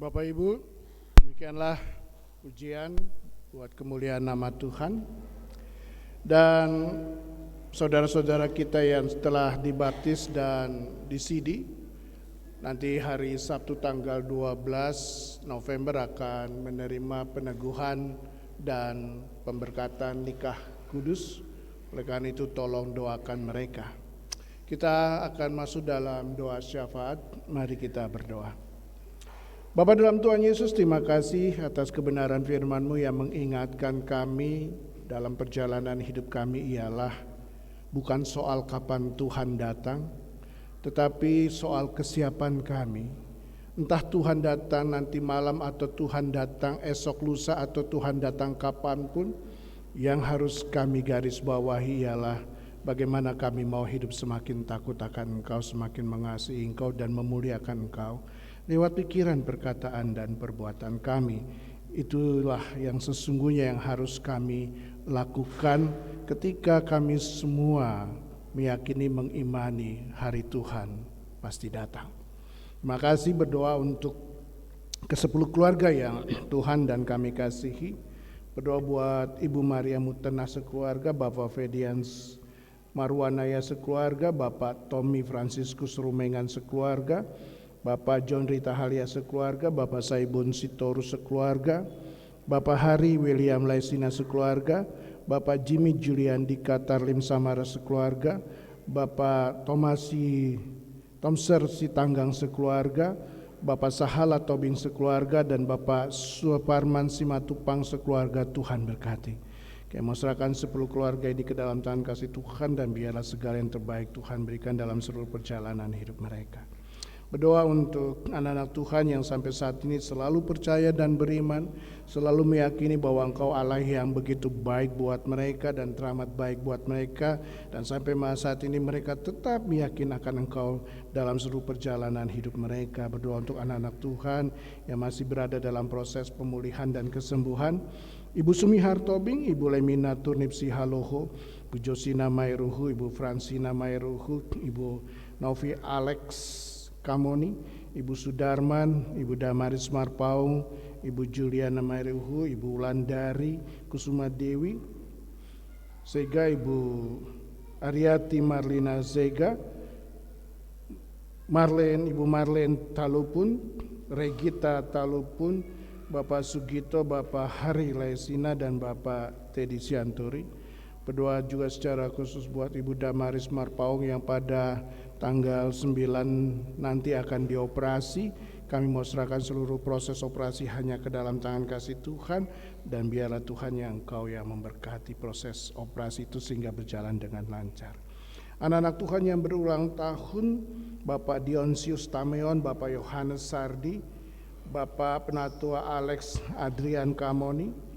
Bapak Ibu, demikianlah pujian buat kemuliaan nama Tuhan. Dan saudara-saudara kita yang telah dibaptis dan disidi, nanti hari Sabtu tanggal 12 November akan menerima peneguhan dan pemberkatan nikah kudus. Oleh karena itu tolong doakan mereka. Kita akan masuk dalam doa syafaat. Mari kita berdoa. Bapa dalam Tuhan Yesus, terima kasih atas kebenaran firman-Mu yang mengingatkan kami dalam perjalanan hidup kami ialah bukan soal kapan Tuhan datang, tetapi soal kesiapan kami. Entah Tuhan datang nanti malam atau Tuhan datang esok lusa atau Tuhan datang kapanpun, yang harus kami garis bawahi ialah bagaimana kami mau hidup semakin takut akan Engkau, semakin mengasihi Engkau dan memuliakan Engkau lewat pikiran, perkataan, dan perbuatan kami. Itulah yang sesungguhnya yang harus kami lakukan ketika kami semua meyakini, mengimani hari Tuhan pasti datang. Terima kasih, berdoa untuk ke-10 keluarga yang Tuhan dan kami kasihi. Berdoa buat Ibu Maria Mutena sekeluarga, Bapak Fedians Marwanaya sekeluarga, Bapak Tommy Franciscus Rumengan sekeluarga, Bapak John Rita Halia sekeluarga, Bapak Saibun Sitorus sekeluarga, Bapak Hari William Laisina sekeluarga, Bapak Jimmy Julian Dika Tarlim Samara sekeluarga, Bapak Tomser Sitanggang sekeluarga, Bapak Sahala Tobing sekeluarga, dan Bapak Suparman Simatupang sekeluarga. Tuhan berkati. Kami mau serahkan 10 keluarga ini ke dalam tangan kasih Tuhan, dan biarlah segala yang terbaik Tuhan berikan dalam seluruh perjalanan hidup mereka. Berdoa untuk anak-anak Tuhan yang sampai saat ini selalu percaya dan beriman, selalu meyakini bahwa Engkau Allah yang begitu baik buat mereka dan teramat baik buat mereka, dan sampai saat ini mereka tetap meyakini akan Engkau dalam seluruh perjalanan hidup mereka. Berdoa untuk anak-anak Tuhan yang masih berada dalam proses pemulihan dan kesembuhan, Ibu Sumi Hartobing, Ibu Lemina Turnipsi Haloho, Ibu Josina Mairuhu, Ibu Fransina Mairuhu, Ibu Novi Alex Kamoni, Ibu Sudarman, Ibu Damaris Marpaung, Ibu Juliana Mairuhu, Ibu Wulandari Kusuma Dewi Sega, Ibu Ariati Marlina Zega, Ibu Marlen Talupun, Regita Talupun, Bapak Sugito, Bapak Hari Laisina, dan Bapak Teddy Sianturi. Berdoa juga secara khusus buat Ibu Damaris Marpaung yang pada tanggal 9 nanti akan dioperasi. Kami mau serahkan seluruh proses operasi hanya ke dalam tangan kasih Tuhan, dan biarlah Tuhan yang Engkau yang memberkati proses operasi itu sehingga berjalan dengan lancar. Anak-anak Tuhan yang berulang tahun, Bapak Dionsius Tameon, Bapak Yohanes Sardi, Bapak Penatua Alex Adrian Kamoni,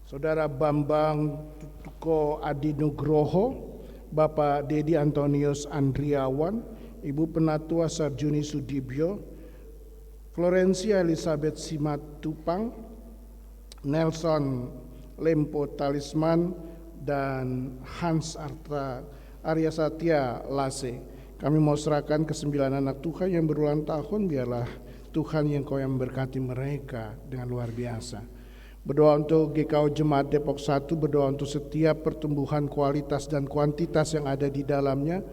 Saudara Bambang Tuko Adi Nugroho, Bapak Dedi Antonius Andriawan, Ibu Penatua Sarjuni Sudibyo, Florencia Elizabeth Simatupang, Nelson Lempo Talisman, dan Hans Arya Satya Lase. Kami mau serahkan ke 9 anak Tuhan yang berulang tahun, biarlah Tuhan yang Kau yang memberkati mereka dengan luar biasa. Berdoa untuk GKO Jemaat Depok 1, berdoa untuk setiap pertumbuhan kualitas dan kuantitas yang ada di dalamnya.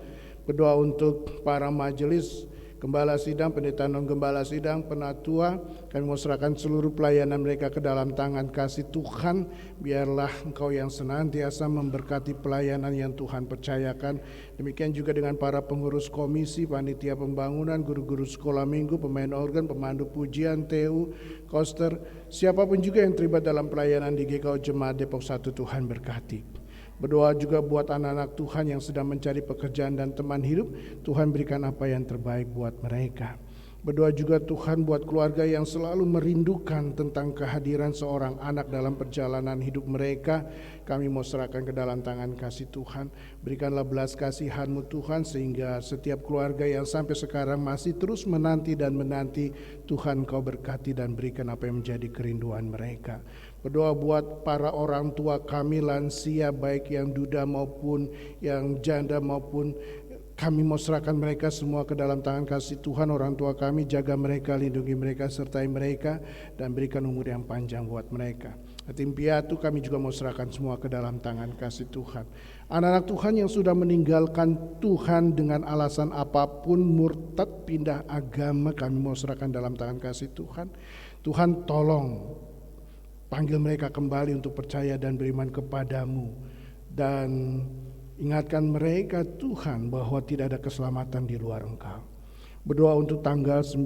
Berdoa untuk para majelis, Gembala Sidang, Pendeta Non-Gembala Sidang, Penatua. Kami mau serahkan seluruh pelayanan mereka ke dalam tangan kasih Tuhan. Biarlah Engkau yang senantiasa memberkati pelayanan yang Tuhan percayakan. Demikian juga dengan para pengurus komisi, panitia pembangunan, guru-guru sekolah minggu, pemain organ, pemandu pujian, TU, koster, siapapun juga yang terlibat dalam pelayanan di GKO Jemaat Depok 1, Tuhan berkati. Berdoa juga buat anak-anak Tuhan yang sedang mencari pekerjaan dan teman hidup, Tuhan berikan apa yang terbaik buat mereka. Berdoa juga Tuhan buat keluarga yang selalu merindukan tentang kehadiran seorang anak dalam perjalanan hidup mereka. Kami mau serahkan ke dalam tangan kasih Tuhan. Berikanlah belas kasihan-Mu Tuhan, sehingga setiap keluarga yang sampai sekarang masih terus menanti dan menanti, Tuhan Kau berkati dan berikan apa yang menjadi kerinduan mereka. Berdoa buat para orang tua kami lansia, baik yang duda maupun yang janda maupun Kami mau serahkan mereka semua ke dalam tangan kasih Tuhan. Orang tua kami, jaga mereka, lindungi mereka, sertai mereka, dan berikan umur yang panjang buat mereka. Tim piatu kami juga mau serahkan semua ke dalam tangan kasih Tuhan. Anak-anak Tuhan yang sudah meninggalkan Tuhan dengan alasan apapun, murtad, pindah agama, kami mau serahkan dalam tangan kasih Tuhan. Tuhan tolong panggil mereka kembali untuk percaya dan beriman kepadamu. Dan ingatkan mereka Tuhan bahwa tidak ada keselamatan di luar Engkau. Berdoa untuk tanggal 12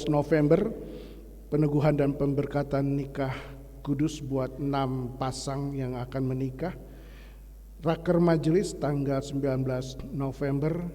November, peneguhan dan pemberkatan nikah kudus buat 6 pasang yang akan menikah. Raker majelis tanggal 19 November,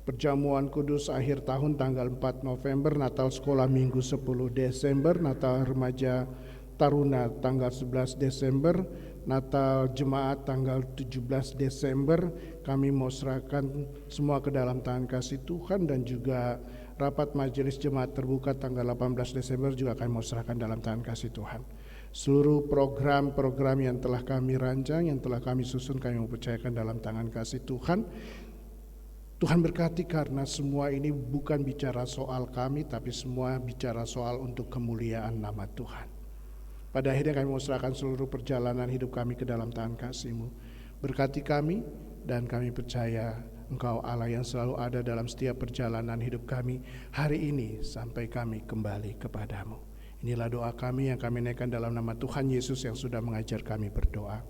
perjamuan kudus akhir tahun tanggal 4 November, Natal sekolah minggu 10 Desember, Natal remaja taruna tanggal 11 Desember, Natal jemaat tanggal 17 Desember. Kami mau serahkan semua ke dalam tangan kasih Tuhan, dan juga rapat majelis jemaat terbuka tanggal 18 Desember juga kami mau serahkan dalam tangan kasih Tuhan. Seluruh program-program yang telah kami rancang, yang telah kami susun, kami mau percayakan dalam tangan kasih Tuhan. Tuhan berkati, karena semua ini bukan bicara soal kami, tapi semua bicara soal untuk kemuliaan nama Tuhan. Pada akhirnya kami mau serahkan seluruh perjalanan hidup kami ke dalam tangan kasih-Mu. Berkati kami, dan kami percaya Engkau Allah yang selalu ada dalam setiap perjalanan hidup kami hari ini sampai kami kembali kepadamu. Inilah doa kami yang kami naikkan dalam nama Tuhan Yesus yang sudah mengajar kami berdoa.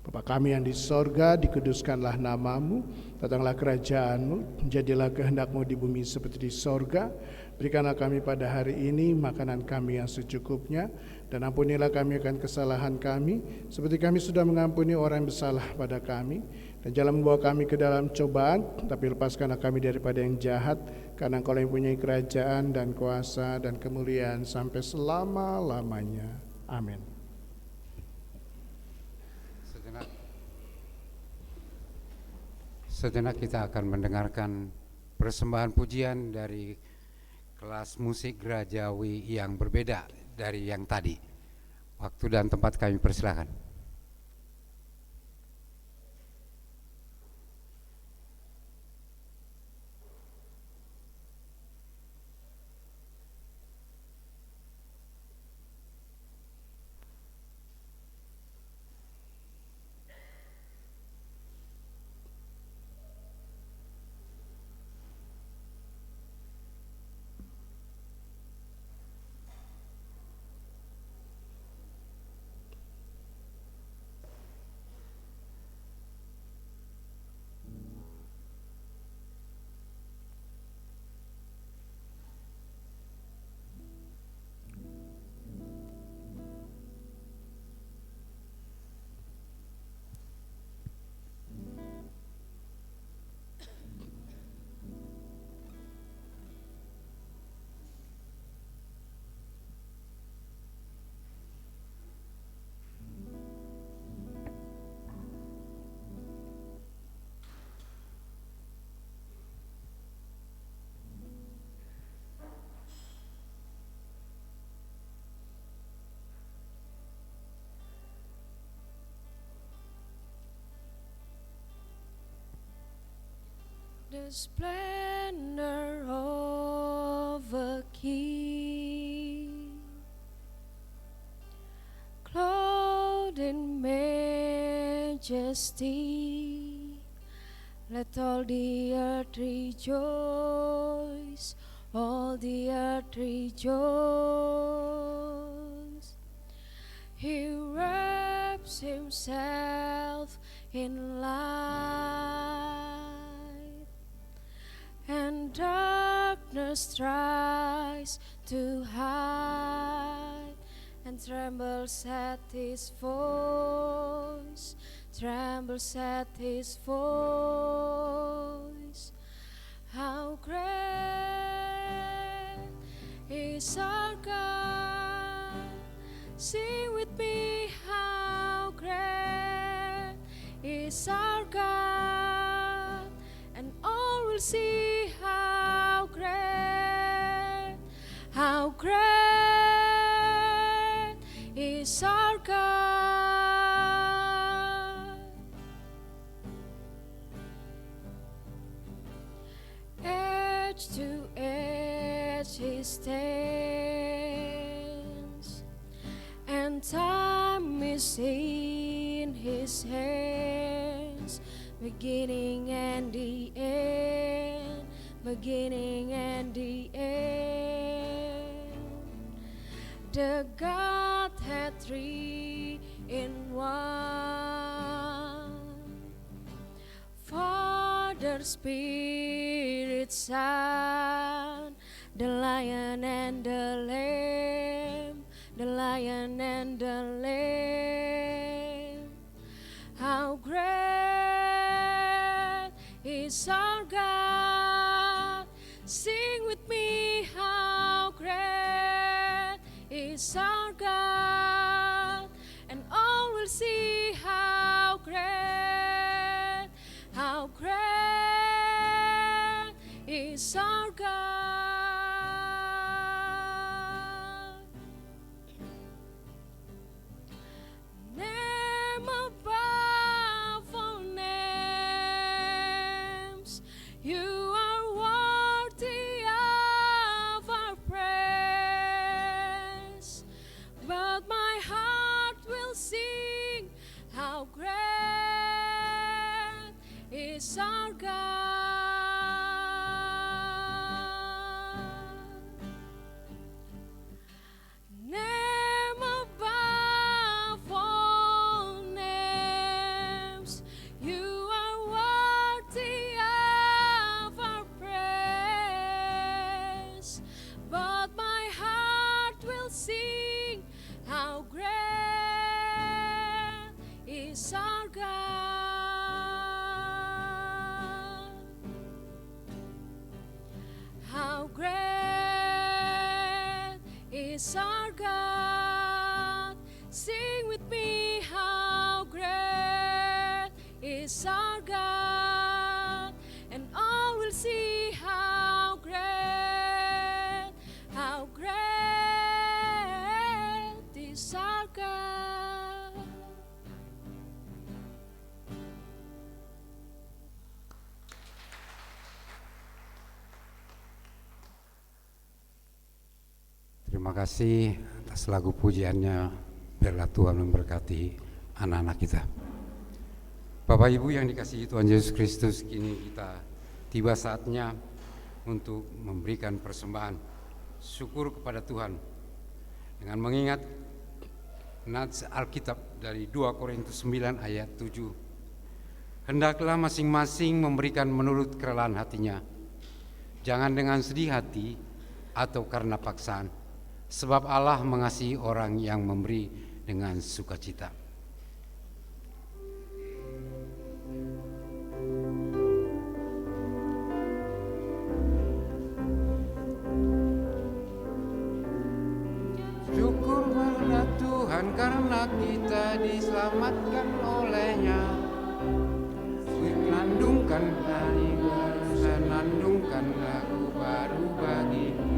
Bapa kami yang di sorga, dikuduskanlah namamu, datanglah kerajaanmu, jadilah kehendakmu di bumi seperti di sorga. Berikanlah kami pada hari ini makanan kami yang secukupnya, dan ampunilah kami akan kesalahan kami, seperti kami sudah mengampuni orang yang bersalah pada kami. Dan jangan membawa kami ke dalam cobaan, tapi lepaskanlah kami daripada yang jahat, karena Engkau yang mempunyai kerajaan dan kuasa dan kemuliaan sampai selama-lamanya. Amin. Sejenak kita akan mendengarkan persembahan pujian dari kelas musik gerejawi yang berbeda dari yang tadi. Waktu dan tempat kami persilakan. The splendor of a king, clothed in majesty, let all the earth rejoice, all the earth rejoice. He wraps himself in light, and darkness tries to hide, and trembles at his voice, trembles at his voice. How great is our God, sing with me, how great is our God, and all will see how great is our God. He stands, and time is in His hands, beginning and the end, beginning and the end. The Godhead three in one, Father, Spirit, Son, the Lion and the Lamb, the Lion and the Lamb. How great is our God! Sing with me, how great is our God! And all will see how great is our God. Name above all names, you are worthy of our praise. But my heart will sing, how great is our God. Name above all names, you are worthy of our praise. But my heart will sing, how great is our God. How great is our God. Sing with me, how great is our God. And all will see how great is our God. Terima kasih atas lagu pujiannya. Biarlah Tuhan memberkati anak-anak kita. Bapak Ibu yang dikasihi Tuhan Yesus Kristus, kini kita tiba saatnya untuk memberikan persembahan syukur kepada Tuhan dengan mengingat nats Alkitab dari 2 Korintus 9 ayat 7. Hendaklah masing-masing memberikan menurut kerelaan hatinya, jangan dengan sedih hati atau karena paksaan, sebab Allah mengasihi orang yang memberi dengan sukacita. Syukur pada Tuhan karena kita diselamatkan oleh-Nya. Menandungkan hari baru, senandungkan lagu baru bagi-Nya.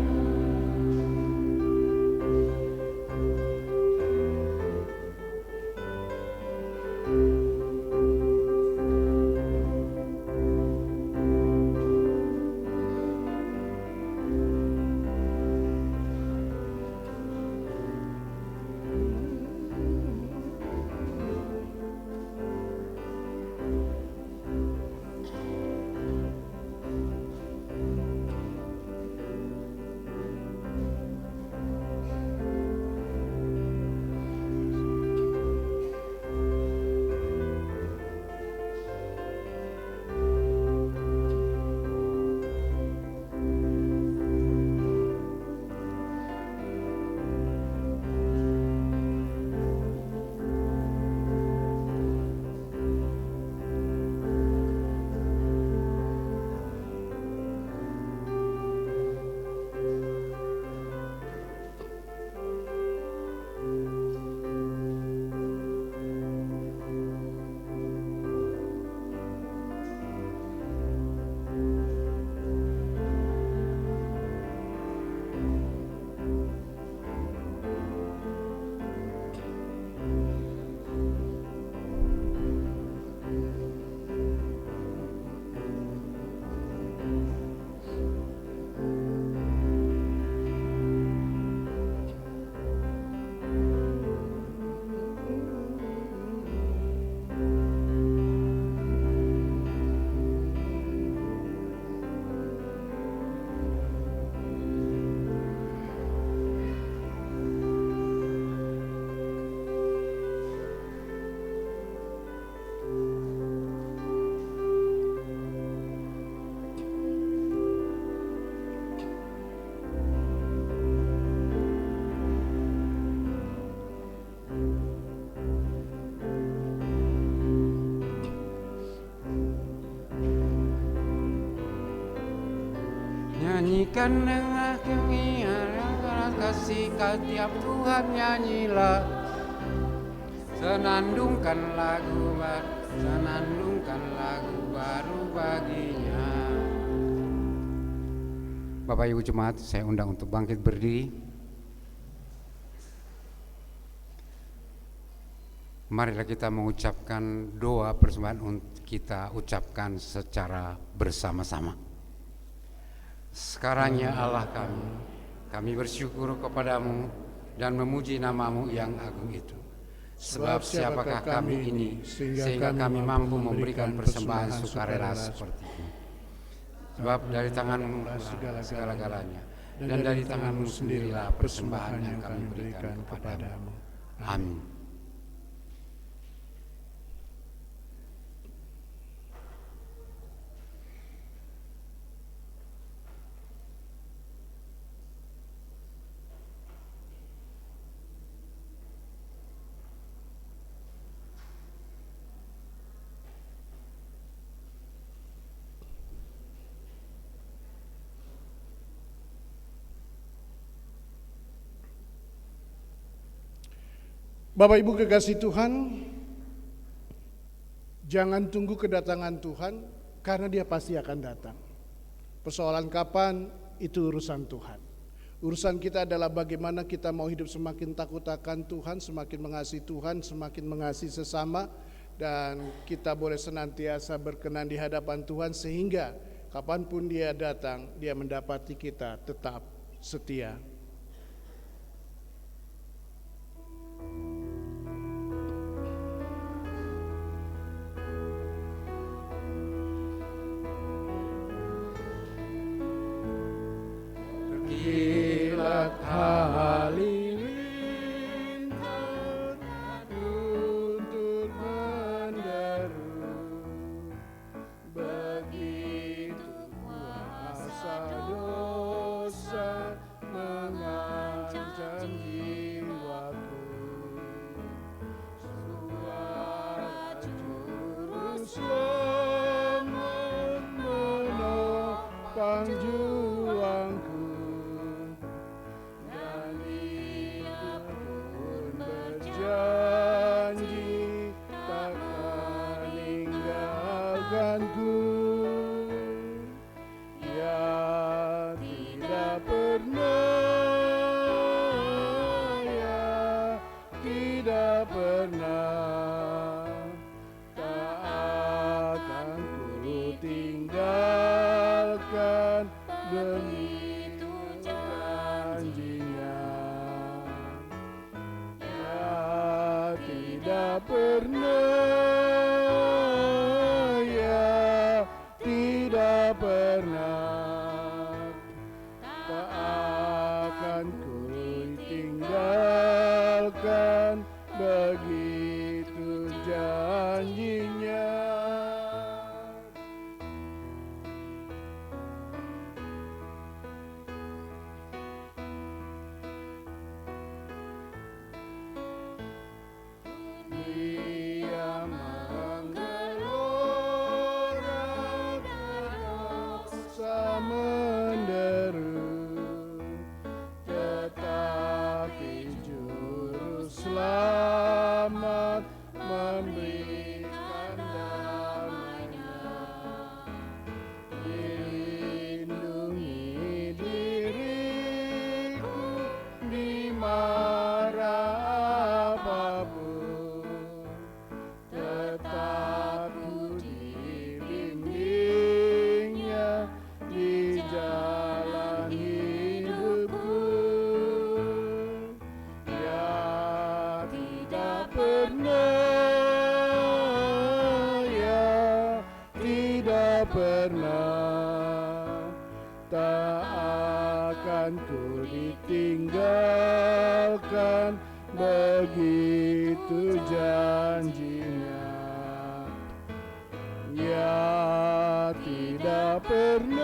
Nyanyikan dengan kegiatan kasih tiap Tuhan, nyanyilah. Senandungkan lagu baru baginya. Bapak Ibu Jemaat, saya undang untuk bangkit berdiri. Marilah kita mengucapkan doa persembahan untuk kita ucapkan secara bersama-sama. Sekarang ya Allah kami bersyukur kepadamu dan memuji namamu yang agung itu. Sebab siapakah kami ini sehingga kami mampu memberikan persembahan sukarela seperti ini. Sebab dari tanganmu segala-galanya, dan dari tanganmu sendirilah persembahan yang kami berikan kepadamu. Amin. Bapak Ibu kekasih Tuhan, jangan tunggu kedatangan Tuhan karena Dia pasti akan datang. Persoalan kapan itu urusan Tuhan. Urusan kita adalah bagaimana kita mau hidup semakin takut akan Tuhan, semakin mengasihi Tuhan, semakin mengasihi sesama, dan kita boleh senantiasa berkenan di hadapan Tuhan sehingga kapanpun Dia datang, Dia mendapati kita tetap setia. Kilat halilintar tuntut menderu, begitu kuasa dosa mengancam jiwaku. Suara juru selamat menopang juangku. Janji takkan meninggalkanku, ya tidak pernah, ya tidak pernah, tak akan ku tinggalkan begitu janjinya. Tidak pernah, ya tidak pernah, tak akan ku tinggalkan begitu janjinya. Dia menggelora dosa menderu, tetapi juru selamat memberikan damai-Nya. Lindungi diriku di mara apapun, tetap ku dibimbingnya di jalan hidupku. Ya tidak pernah, ya tidak pernah, tak akan ku ditinggalkan begitu janjinya. Ya tidak pernah,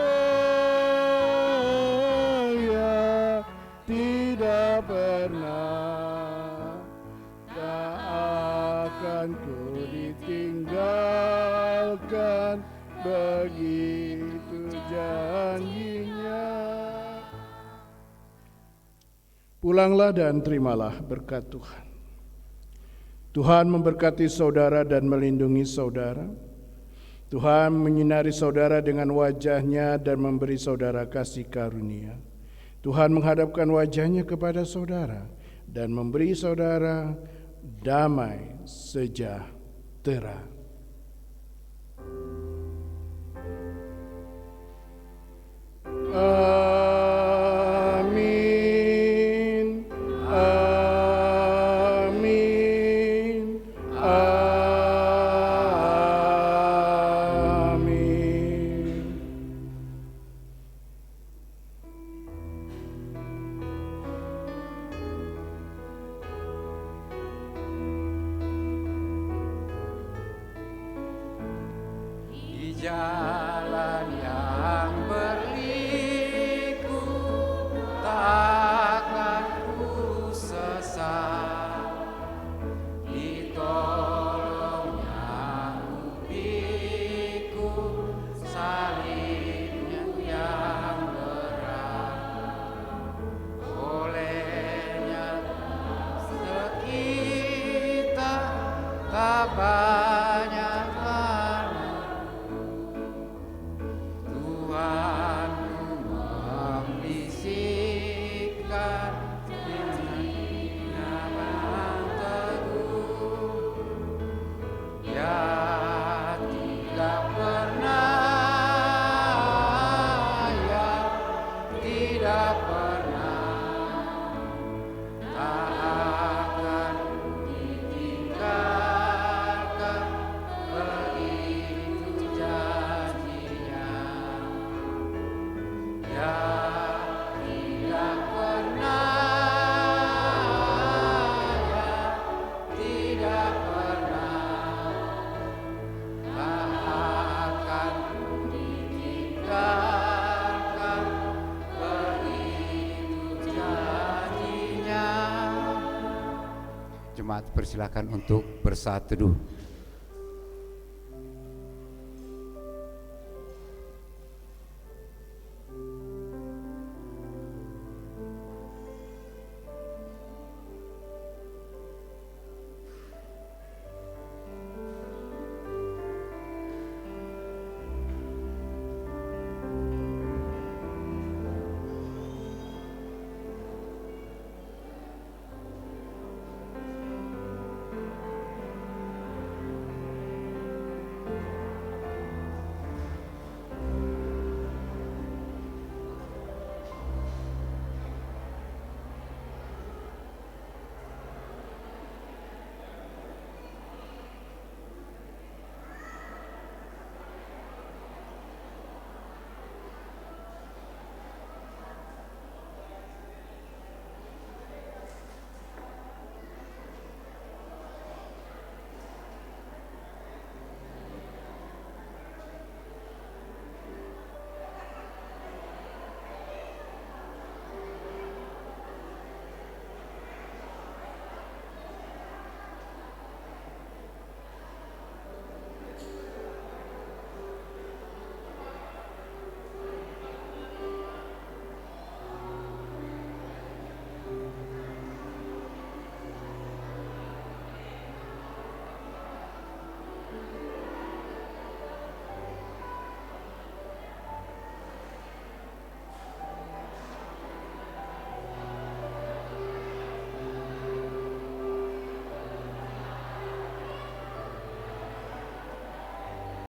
ya tidak pernah, tak akan ku ditinggalkan begitu janjinya. Pulanglah dan terimalah berkat Tuhan. Tuhan memberkati saudara dan melindungi saudara. Tuhan menyinari saudara dengan wajah-Nya dan memberi saudara kasih karunia. Tuhan menghadapkan wajah-Nya kepada saudara dan memberi saudara damai sejahtera. Amin. Amin. Amin. Di jalan yang berliku takkan ku sesat, ditolongnya ubiku salibmu yang berat, olehnya kita tak banyak Tuhan membisikkan dengan teguh, ya tidak pernah, ya tidak pernah, tak akan ditinggalkan, begitu janjinya. Ya tidak pernah, ya tidak pernah, tak akan ditinggalkan, begitu janjinya. Jemaat persilakan untuk bersaat teduh.